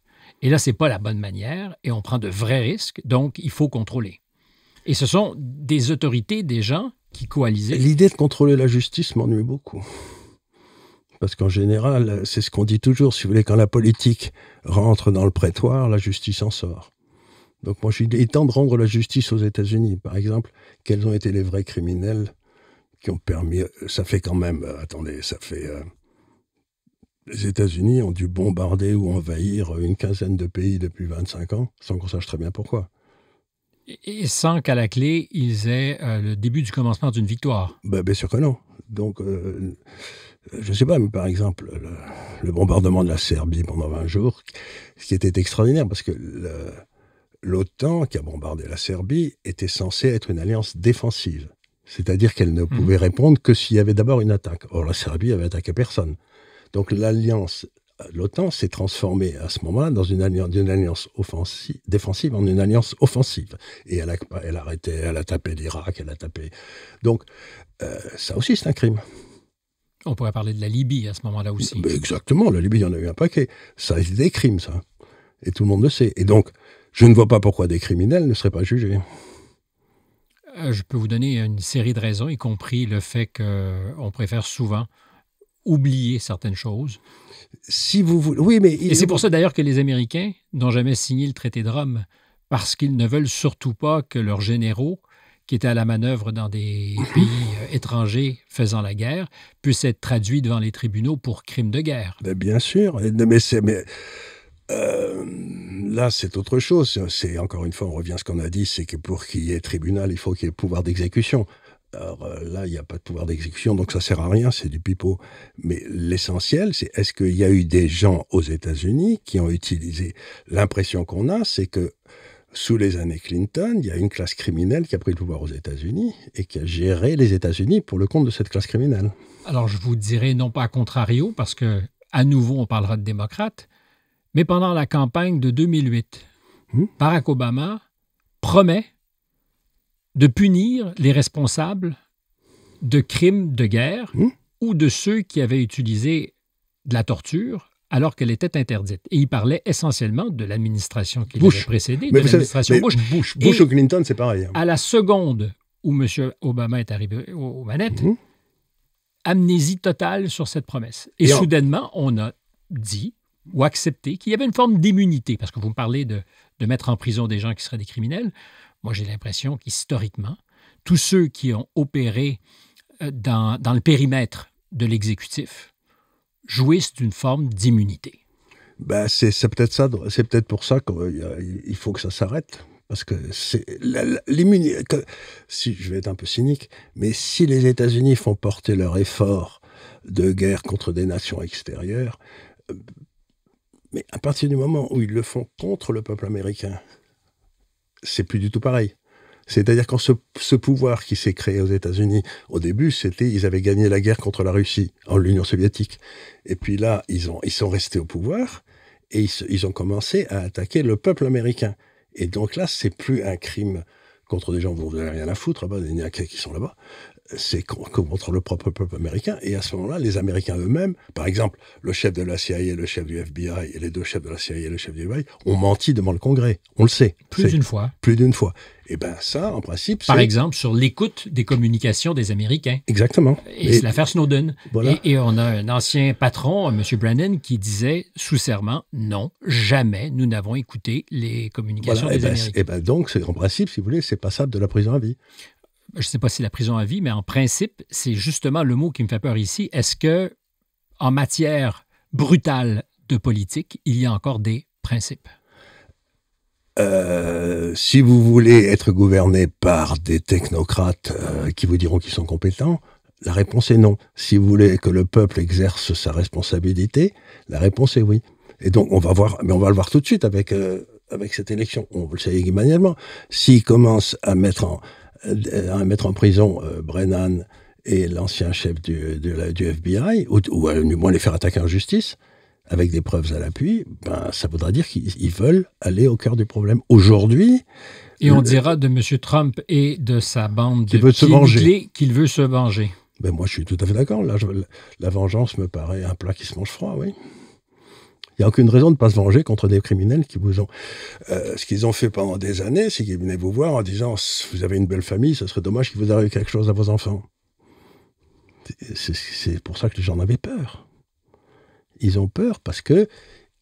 Et là, ce n'est pas la bonne manière et on prend de vrais risques, donc il faut contrôler. Et ce sont des autorités, des gens qui coalisaient. L'idée de contrôler la justice m'ennuie beaucoup. Parce qu'en général, c'est ce qu'on dit toujours, si vous voulez, quand la politique rentre dans le prétoire, la justice en sort. Donc moi, il est temps de rendre la justice aux États-Unis. Par exemple, quels ont été les vrais criminels qui ont permis... Ça fait quand même... attendez, ça fait... les États-Unis ont dû bombarder ou envahir une quinzaine de pays depuis 25 ans, sans qu'on sache très bien pourquoi. Et sans qu'à la clé, ils aient le début du commencement d'une victoire. Bien sûr que non. Donc, je ne sais pas, mais par exemple, le bombardement de la Serbie pendant 20 jours, ce qui était extraordinaire, parce que l'OTAN, qui a bombardé la Serbie, était censée être une alliance défensive. C'est-à-dire qu'elle ne pouvait répondre que s'il y avait d'abord une attaque. Or, la Serbie avait attaqué personne. Donc, l'OTAN s'est transformée à ce moment-là dans d'une alliance défensive en une alliance offensive. Et elle a tapé l'Irak, elle a tapé... Donc, ça aussi, c'est un crime. On pourrait parler de la Libye à ce moment-là aussi. Mais exactement, la Libye, il y en a eu un paquet. Ça a été des crimes, ça. Et tout le monde le sait. Et donc, je ne vois pas pourquoi des criminels ne seraient pas jugés. Je peux vous donner une série de raisons, y compris le fait qu'on préfère souvent oublier certaines choses. Si vous voulez... Oui, mais... Et c'est pour ça d'ailleurs que les Américains n'ont jamais signé le traité de Rome, parce qu'ils ne veulent surtout pas que leurs généraux, qui étaient à la manœuvre dans des pays étrangers faisant la guerre, puissent être traduits devant les tribunaux pour crimes de guerre. Bien sûr, là, c'est autre chose. C'est, encore une fois, on revient à ce qu'on a dit, c'est que pour qu'il y ait tribunal, il faut qu'il y ait pouvoir d'exécution. Alors là, il n'y a pas de pouvoir d'exécution, donc ça ne sert à rien, c'est du pipeau. Mais l'essentiel, c'est est-ce qu'il y a eu des gens aux États-Unis qui ont utilisé... L'impression qu'on a, c'est que sous les années Clinton, il y a une classe criminelle qui a pris le pouvoir aux États-Unis et qui a géré les États-Unis pour le compte de cette classe criminelle. Alors, je vous dirais non pas à contrario, parce que à nouveau, on parlera de démocrates, mais pendant la campagne de 2008, Barack Obama promet de punir les responsables de crimes de guerre ou de ceux qui avaient utilisé de la torture alors qu'elle était interdite. Et il parlait essentiellement de l'administration qui l'avait précédée, de l'administration Bush. Bush ou Clinton, c'est pareil. À la seconde où M. Obama est arrivé aux manettes, amnésie totale sur cette promesse. Et soudainement, on a dit ou accepté qu'il y avait une forme d'immunité, parce que vous me parlez de mettre en prison des gens qui seraient des criminels. Moi, j'ai l'impression qu'historiquement, tous ceux qui ont opéré dans le périmètre de l'exécutif jouissent d'une forme d'immunité. Ben, c'est peut-être ça, c'est peut-être pour ça qu'il faut que ça s'arrête. Parce que c'est l'immunité. Si je vais être un peu cynique, mais si les États-Unis font porter leur effort de guerre contre des nations extérieures, mais à partir du moment où ils le font contre le peuple américain, c'est plus du tout pareil. C'est-à-dire quand ce pouvoir qui s'est créé aux États-Unis, au début, ils avaient gagné la guerre contre la Russie, l'Union soviétique. Et puis là, ils sont restés au pouvoir et ils ont commencé à attaquer le peuple américain. Et donc là, c'est plus un crime contre des gens dont vous n'avez rien à foutre, là-bas, des Irakiens qui sont là-bas. C'est contre le propre peuple américain. Et à ce moment-là, les Américains eux-mêmes, par exemple, le chef de la CIA et le chef du FBI, et les deux chefs de la CIA et le chef du FBI, ont menti devant le Congrès. On le sait. Plus d'une fois. Plus d'une fois. Et bien ça, en principe, Par exemple, sur l'écoute des communications des Américains. Exactement. Et c'est l'affaire Snowden. Voilà. Et on a un ancien patron, M. Brennan, qui disait sous serment, non, jamais nous n'avons écouté les communications des Américains. Et bien donc, en principe, si vous voulez, c'est passable de la prison à vie. Je ne sais pas si la prison à vie, mais en principe, c'est justement le mot qui me fait peur ici. Est-ce que, en matière brutale de politique, il y a encore des principes? Si vous voulez être gouverné par des technocrates qui vous diront qu'ils sont compétents, la réponse est non. Si vous voulez que le peuple exerce sa responsabilité, la réponse est oui. Et donc, on va le voir tout de suite avec cette élection. On le sait manuellement. S'ils commencent à mettre en prison Brennan et l'ancien chef du FBI, ou du moins les faire attaquer en justice, avec des preuves à l'appui, ça voudra dire qu'ils veulent aller au cœur du problème. Aujourd'hui... Et on dira de M. Trump et de sa bande qu'il veut se venger. Qu'il veut se venger. Ben moi, je suis tout à fait d'accord. Là, la vengeance me paraît un plat qui se mange froid, oui. Il n'y a aucune raison de ne pas se venger contre des criminels qui vous ont... ce qu'ils ont fait pendant des années, c'est qu'ils venaient vous voir en disant « Vous avez une belle famille, ce serait dommage qu'il vous arrive quelque chose à vos enfants. » C'est pour ça que les gens en avaient peur. Ils ont peur parce que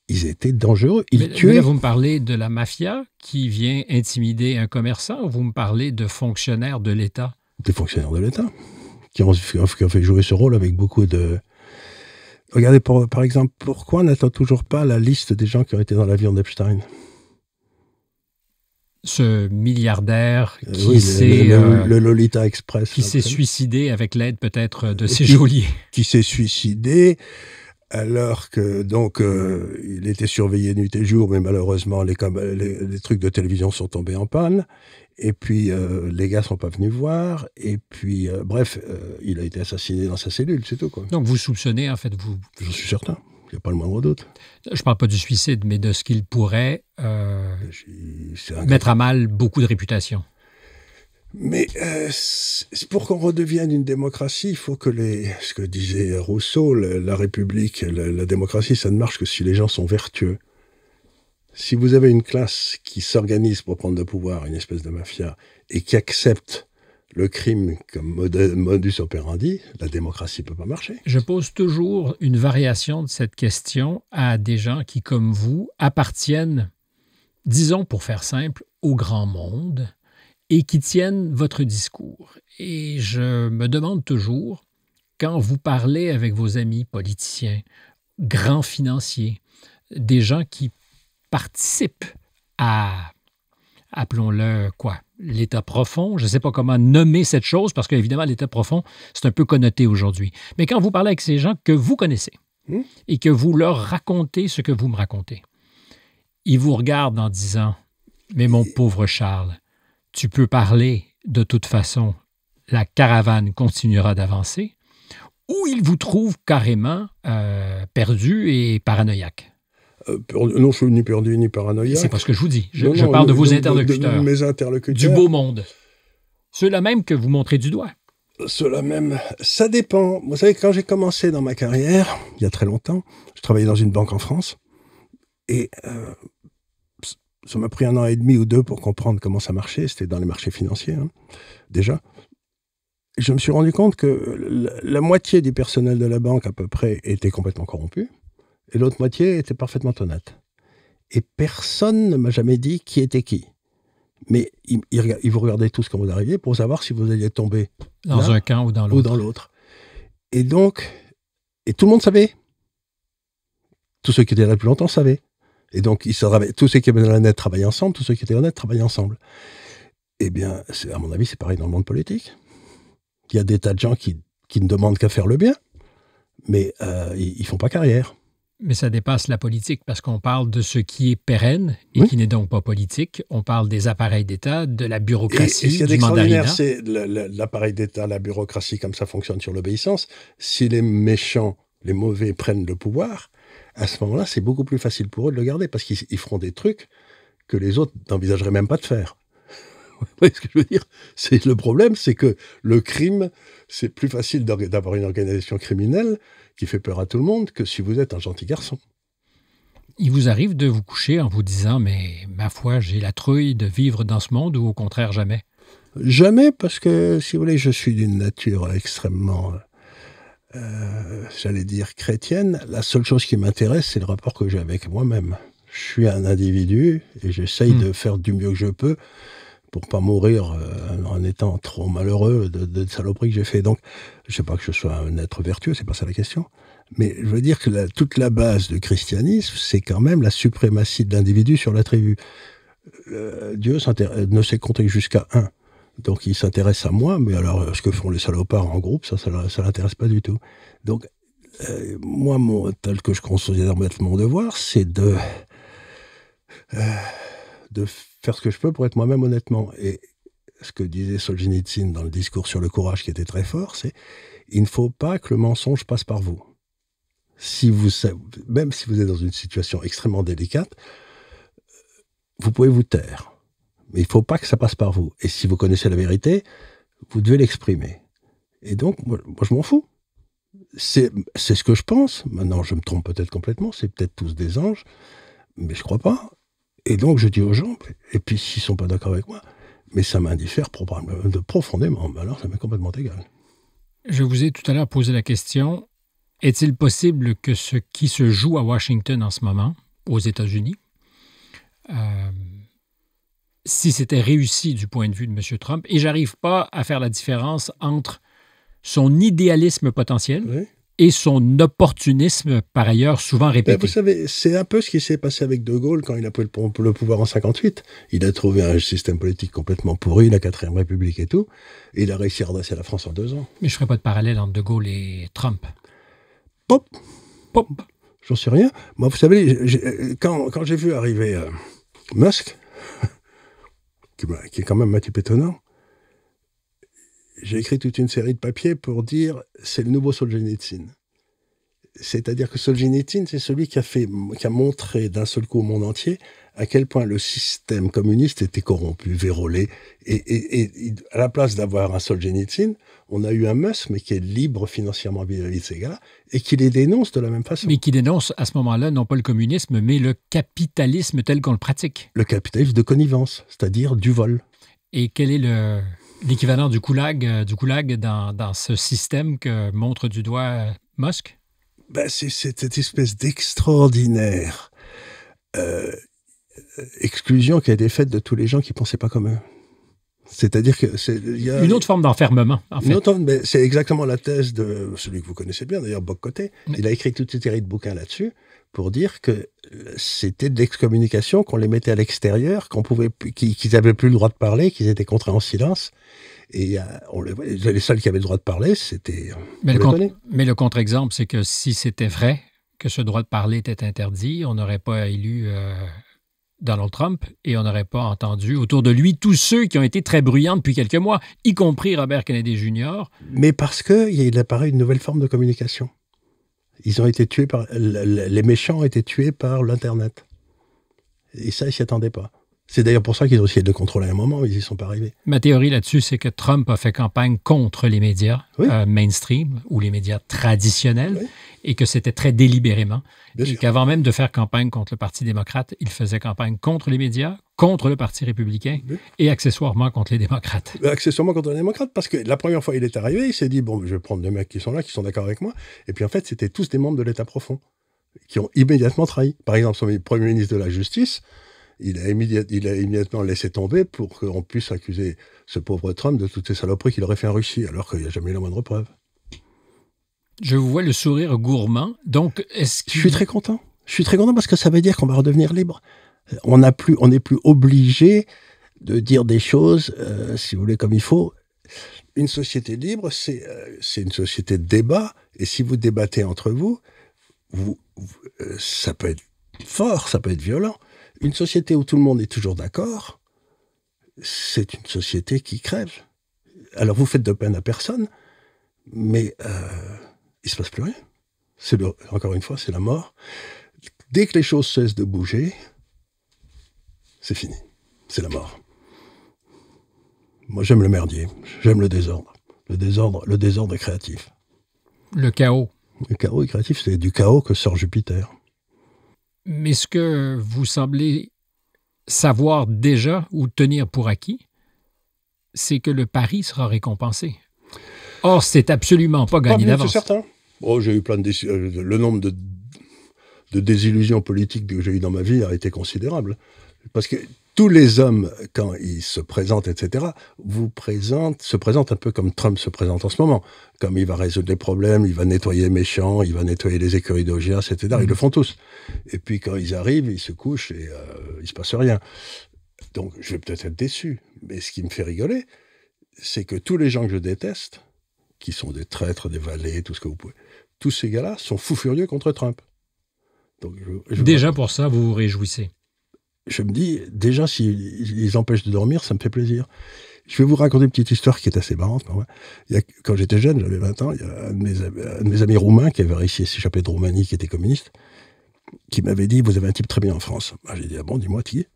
ils étaient dangereux. Ils tuaient. Mais là, vous me parlez de la mafia qui vient intimider un commerçant ou vous me parlez de fonctionnaires de l'État? Des fonctionnaires de l'État qui ont fait jouer ce rôle avec beaucoup de... Regardez, par exemple, pourquoi on n'attend toujours pas la liste des gens qui ont été dans l'avion d'Epstein? Ce milliardaire qui oui, s'est... le Lolita Express. Qui s'est suicidé avec l'aide peut-être de ses geôliers. Qui s'est suicidé alors que, donc, il était surveillé nuit et jour, mais malheureusement, les trucs de télévision sont tombés en panne. Et puis, les gars ne sont pas venus voir. Et puis, bref, il a été assassiné dans sa cellule, c'est tout, quoi. Donc, vous soupçonnez, en fait, vous... J'en suis certain. Il n'y a pas le moindre doute. Je ne parle pas du suicide, mais de ce qu'il pourrait mettre à mal beaucoup de réputation. Mais pour qu'on redevienne une démocratie, il faut que ce que disait Rousseau, la République, la démocratie, ça ne marche que si les gens sont vertueux. Si vous avez une classe qui s'organise pour prendre le pouvoir, une espèce de mafia, et qui accepte le crime comme modus operandi, la démocratie ne peut pas marcher. Je pose toujours une variation de cette question à des gens qui, comme vous, appartiennent, disons pour faire simple, au grand monde et qui tiennent votre discours. Et je me demande toujours, quand vous parlez avec vos amis politiciens, grands financiers, des gens qui participent à, appelons-le quoi, l'état profond, je ne sais pas comment nommer cette chose, parce qu'évidemment, l'état profond, c'est un peu connoté aujourd'hui. Mais quand vous parlez avec ces gens que vous connaissez et que vous leur racontez ce que vous me racontez, ils vous regardent en disant « Mais mon pauvre Charles, tu peux parler, de toute façon, la caravane continuera d'avancer », ou ils vous trouvent carrément perdu et paranoïaque. Non, je suis ni perdu ni paranoïaque. C'est pas ce que je vous dis. Je parle de vos interlocuteurs. De mes interlocuteurs. Du beau monde. Ceux-là même que vous montrez du doigt. Ceux-là même, ça dépend. Vous savez, quand j'ai commencé dans ma carrière, il y a très longtemps, je travaillais dans une banque en France, et ça m'a pris 1 an et demi ou 2 pour comprendre comment ça marchait. C'était dans les marchés financiers, déjà. Et je me suis rendu compte que la moitié du personnel de la banque, à peu près, était complètement corrompu. Et l'autre moitié était parfaitement honnête. Et personne ne m'a jamais dit qui était qui. Mais ils vous regardaient tous quand vous arriviez pour savoir si vous alliez tomber dans un camp ou dans l'autre. Ou dans l'autre. Et donc, tout le monde savait. Tous ceux qui étaient là depuis longtemps savaient. Et donc, tous ceux qui étaient honnêtes travaillaient ensemble, tous ceux qui étaient honnêtes travaillaient ensemble. Eh bien, à mon avis, c'est pareil dans le monde politique. Il y a des tas de gens qui ne demandent qu'à faire le bien, mais ils ne font pas carrière. Mais ça dépasse la politique parce qu'on parle de ce qui est pérenne et qui n'est donc pas politique. On parle des appareils d'État, de la bureaucratie, et ce qui est du extraordinaire, mandarinat. c'est l'appareil d'État, la bureaucratie, comme ça fonctionne sur l'obéissance. Si les méchants, les mauvais prennent le pouvoir, à ce moment-là, c'est beaucoup plus facile pour eux de le garder parce qu'ils feront des trucs que les autres n'envisageraient même pas de faire. Vous voyez ce que je veux dire? Le problème, c'est que le crime, c'est plus facile d'avoir une organisation criminelle qui fait peur à tout le monde que si vous êtes un gentil garçon. Il vous arrive de vous coucher en vous disant « Mais ma foi, j'ai la trouille de vivre dans ce monde » ou au contraire jamais? Jamais, parce que, si vous voulez, je suis d'une nature extrêmement, j'allais dire, chrétienne. La seule chose qui m'intéresse, c'est le rapport que j'ai avec moi-même. Je suis un individu et j'essaye de faire du mieux que je peux pour pas mourir en étant trop malheureux de saloperies que j'ai fait. Donc, je sais pas que je sois un être vertueux, c'est pas ça la question. Mais je veux dire que toute la base du christianisme, c'est quand même la suprématie de l'individu sur l'attribut. Dieu ne sait compter jusqu'à 1. Donc, il s'intéresse à moi, mais alors, ce que font les salopards en groupe, ça l'intéresse pas du tout. Donc, moi, tel que je considère être mon devoir, c'est de faire ce que je peux pour être moi-même honnêtement. Et ce que disait Solzhenitsyn dans le discours sur le courage qui était très fort, c'est il ne faut pas que le mensonge passe par vous. Même si vous êtes dans une situation extrêmement délicate, vous pouvez vous taire. Mais il ne faut pas que ça passe par vous. Et si vous connaissez la vérité, vous devez l'exprimer. Et donc, moi je m'en fous. C'est ce que je pense. Maintenant, je me trompe peut-être complètement. C'est peut-être tous des anges. Mais je ne crois pas. Et donc, je dis aux gens, et puis s'ils ne sont pas d'accord avec moi, mais ça m'indiffère profondément. Alors, ça m'est complètement égal. Je vous ai tout à l'heure posé la question, est-il possible que ce qui se joue à Washington en ce moment, aux États-Unis. Si c'était réussi du point de vue de M. Trump, et j'arrive pas à faire la différence entre son idéalisme potentiel et son opportunisme, par ailleurs, souvent répété. Vous savez, c'est un peu ce qui s'est passé avec De Gaulle quand il a pris le pouvoir en 1958. Il a trouvé un système politique complètement pourri, la 4e République et tout, et il a réussi à redresser la France en 2 ans. Mais je ne ferai pas de parallèle entre De Gaulle et Trump. Pop! Pop! J'en sais rien. Moi, vous savez, quand j'ai vu arriver Musk, qui est quand même un type étonnant, j'ai écrit toute une série de papiers pour dire c'est le nouveau Solzhenitsyn. C'est-à-dire que Solzhenitsyn, c'est celui qui a montré d'un seul coup au monde entier à quel point le système communiste était corrompu, vérolé. Et à la place d'avoir un Solzhenitsyn, on a eu un Musk, mais qui est libre financièrement vis-à-vis de ces gars-là, et qui les dénonce de la même façon. Mais qui dénonce à ce moment-là, non pas le communisme, mais le capitalisme tel qu'on le pratique. Le capitalisme de connivence, c'est-à-dire du vol. Et quel est l'équivalent du goulag dans ce système que montre du doigt Musk? C'est cette espèce d'extraordinaire exclusion qui a été faite de tous les gens qui ne pensaient pas comme eux. C'est-à-dire que y a une autre forme d'enfermement, en fait. Mais c'est exactement la thèse de celui que vous connaissez bien, d'ailleurs, Bock-Côté. Il a écrit toute une série de bouquins là-dessus pour dire que c'était de l'excommunication, qu'on les mettait à l'extérieur, qu'ils n'avaient plus le droit de parler, qu'ils étaient contraints en silence. Et les seuls qui avaient le droit de parler, c'était... Mais le contre-exemple, c'est que si c'était vrai que ce droit de parler était interdit, on n'aurait pas élu Donald Trump et on n'aurait pas entendu autour de lui tous ceux qui ont été très bruyants depuis quelques mois, y compris Robert Kennedy Jr. Mais parce qu'il apparaît une nouvelle forme de communication. Ils ont été tués les méchants ont été tués par l'Internet. Et ça, ils s'y attendaient pas. C'est d'ailleurs pour ça qu'ils ont essayé de le contrôler à un moment, mais ils n'y sont pas arrivés. Ma théorie là-dessus, c'est que Trump a fait campagne contre les médias mainstream ou les médias traditionnels et que c'était très délibérément. Et qu'avant même de faire campagne contre le Parti démocrate, il faisait campagne contre les médias, contre le Parti républicain et accessoirement contre les démocrates. Accessoirement contre les démocrates, parce que la première fois il est arrivé, il s'est dit, bon, je vais prendre des mecs qui sont là, qui sont d'accord avec moi. Et puis en fait, c'était tous des membres de l'État profond qui ont immédiatement trahi. Par exemple, son premier ministre de la Justice, il a immédiatement laissé tomber pour qu'on puisse accuser ce pauvre Trump de toutes ces saloperies qu'il aurait fait en Russie, alors qu'il n'y a jamais eu la moindre preuve. Je vous vois le sourire gourmand. Donc, est-ce que... Je suis très content. Je suis très content parce que ça veut dire qu'on va redevenir libre. On n'est plus obligé de dire des choses, si vous voulez, comme il faut. Une société libre, c'est une société de débat. Et si vous débattez entre vous, ça peut être fort, ça peut être violent. Une société où tout le monde est toujours d'accord, c'est une société qui crève. Alors vous faites de peine à personne, mais il ne se passe plus rien. Encore une fois, c'est la mort. Dès que les choses cessent de bouger, c'est fini. C'est la mort. Moi, j'aime le merdier. J'aime le désordre. Le désordre est créatif. Le chaos. Le chaos est créatif, c'est du chaos que sort Jupiter. Mais ce que vous semblez savoir déjà ou tenir pour acquis, c'est que le pari sera récompensé. Or, c'est absolument pas gagné d'avance. C'est certain. Oh, j'ai eu plein de le nombre de désillusions politiques que j'ai eues dans ma vie a été considérable. Parce que tous les hommes, quand ils se présentent, etc., se présentent un peu comme Trump se présente en ce moment. Comme il va résoudre les problèmes, il va nettoyer les méchants, il va nettoyer les écuries d'Augias, etc. Ils le font tous. Et puis quand ils arrivent, ils se couchent et il se passe rien. Donc je vais peut-être être déçu. Mais ce qui me fait rigoler, c'est que tous les gens que je déteste, qui sont des traîtres, des valets, tout ce que vous pouvez, tous ces gars-là sont fous furieux contre Trump. Donc, déjà pour ça, vous vous réjouissez. Je me dis, déjà, s'ils les empêchent de dormir, ça me fait plaisir. Je vais vous raconter une petite histoire qui est assez marrante. Quand j'étais jeune, j'avais 20 ans, il y a un de mes amis roumains qui avait réussi à s'échapper de Roumanie, qui était communiste, qui m'avait dit, vous avez un type très bien en France. J'ai dit, ah bon, dis-moi, qui est ?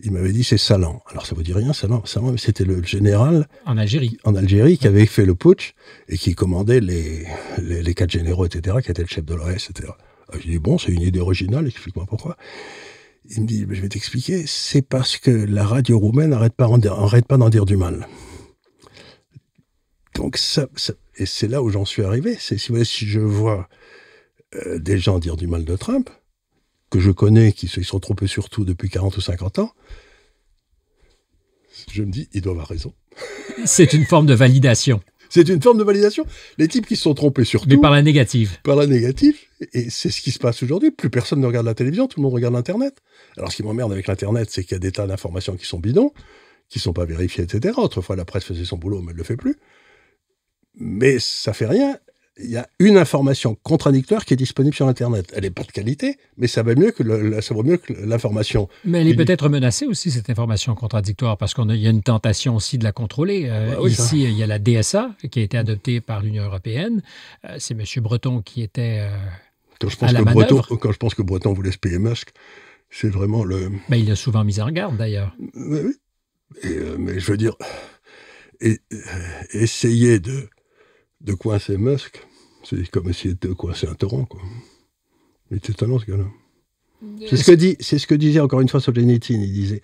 Il m'avait dit, c'est Salan. Alors, ça vous dit rien, Salan, c'était le général... En Algérie. En Algérie, qui avait fait le putsch et qui commandait les 4 généraux, etc., qui était le chef de l'OS, etc. J'ai dit, bon, c'est une idée originale, explique-moi pourquoi. Il me dit, je vais t'expliquer, c'est parce que la radio roumaine n'arrête pas d'en dire du mal. Donc et c'est là où j'en suis arrivé. Si je vois des gens dire du mal de Trump, que je connais, qui ils sont trompés sur tout depuis 40 ou 50 ans, je me dis, ils doivent avoir raison. C'est une forme de validation. C'est une forme de validation. Les types qui se sont trompés sur tout. Mais par la négative. Par la négative. Et c'est ce qui se passe aujourd'hui. Plus personne ne regarde la télévision, tout le monde regarde l'Internet. Alors, ce qui m'emmerde avec l'Internet, c'est qu'il y a des tas d'informations qui sont bidons, qui ne sont pas vérifiées, etc. Autrefois, la presse faisait son boulot, mais elle ne le fait plus. Mais ça fait rien. Il y a une information contradictoire qui est disponible sur Internet. Elle n'est pas de qualité, mais ça vaut mieux que l'information. Mais elle est peut-être menacée aussi, cette information contradictoire, parce qu'il y a une tentation aussi de la contrôler. Oui, ici, il y a la DSA qui a été adoptée par l'Union européenne. C'est M. Breton qui était à la manœuvre. Quand je pense que Breton voulait se payer Musk, c'est vraiment le... Ben, il l'a souvent mis en garde, d'ailleurs. Oui. Mais je veux dire, essayer de coincer Musk, c'est comme essayer de coincer un torrent, quoi. Mais c'est étonnant, ce gars-là. C'est ce que disait encore une fois Solzhenitsyn. Il disait,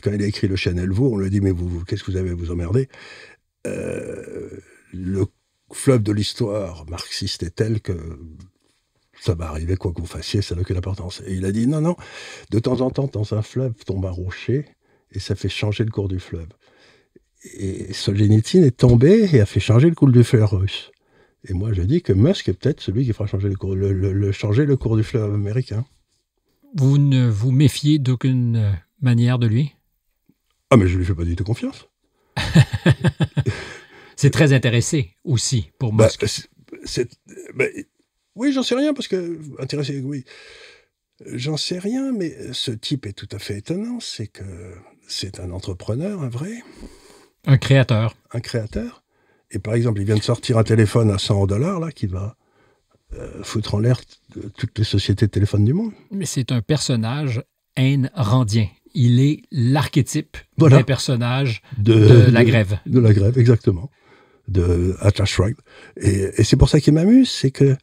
quand il a écrit Le Chêne et le Veau, on lui a dit, mais qu'est-ce que vous avez à vous emmerder? Le fleuve de l'histoire marxiste est tel que ça va arriver, quoi que vous fassiez, ça n'a aucune importance. Et il a dit, non, de temps en temps, dans un fleuve tombe un rocher, et ça fait changer le cours du fleuve. Et Solzhenitsyn est tombé et a fait changer le cours du fleuve russe. Et moi, je dis que Musk est peut-être celui qui fera changer changer le cours du fleuve américain. Vous ne vous méfiez d'aucune manière de lui? Ah, mais je ne lui fais pas du tout confiance. C'est très intéressé aussi pour Musk. Oui, j'en sais rien, parce que... Intéressé, oui. J'en sais rien, mais ce type est tout à fait étonnant. C'est que c'est un entrepreneur, un vrai. Un créateur. Un créateur. Et par exemple, il vient de sortir un téléphone à $100 là, qui va foutre en l'air toutes les sociétés de téléphone du monde. Mais c'est un personnage Ayn Randien. Il est l'archétype d'un personnage de la grève. De la grève, exactement. De Atlas Shrugged. Et c'est pour ça qu'il m'amuse, c'est que...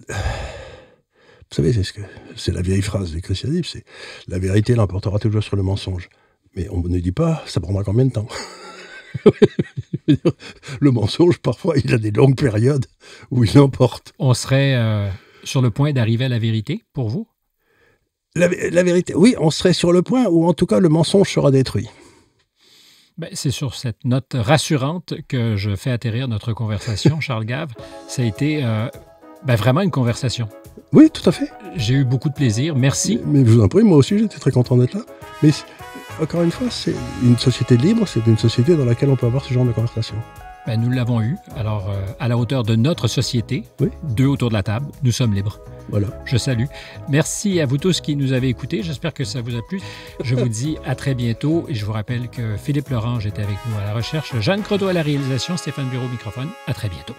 Vous savez, c'est la vieille phrase du christianisme, c'est « La vérité l'emportera toujours sur le mensonge ». Mais on ne dit pas « ça prendra combien de temps ?» Le mensonge, parfois, il a des longues périodes où il l'emporte. On serait sur le point d'arriver à la vérité, pour vous? La vérité, oui, on serait sur le point où, en tout cas, le mensonge sera détruit. Ben, c'est sur cette note rassurante que je fais atterrir notre conversation, Charles Gave. Ça a été vraiment une conversation. Oui, tout à fait. J'ai eu beaucoup de plaisir. Merci. Mais je vous en prie, moi aussi, j'étais très content d'être là. Mais encore une fois, c'est une société libre, c'est une société dans laquelle on peut avoir ce genre de conversation. Ben, nous l'avons eu. Alors, à la hauteur de notre société, oui. 2 autour de la table, nous sommes libres. Voilà. Je salue. Merci à vous tous qui nous avez écoutés. J'espère que ça vous a plu. Je vous dis à très bientôt. Et je vous rappelle que Philippe Lorange était avec nous à la recherche, Jeanne Croteau à la réalisation, Stéphane Bureau au microphone. À très bientôt.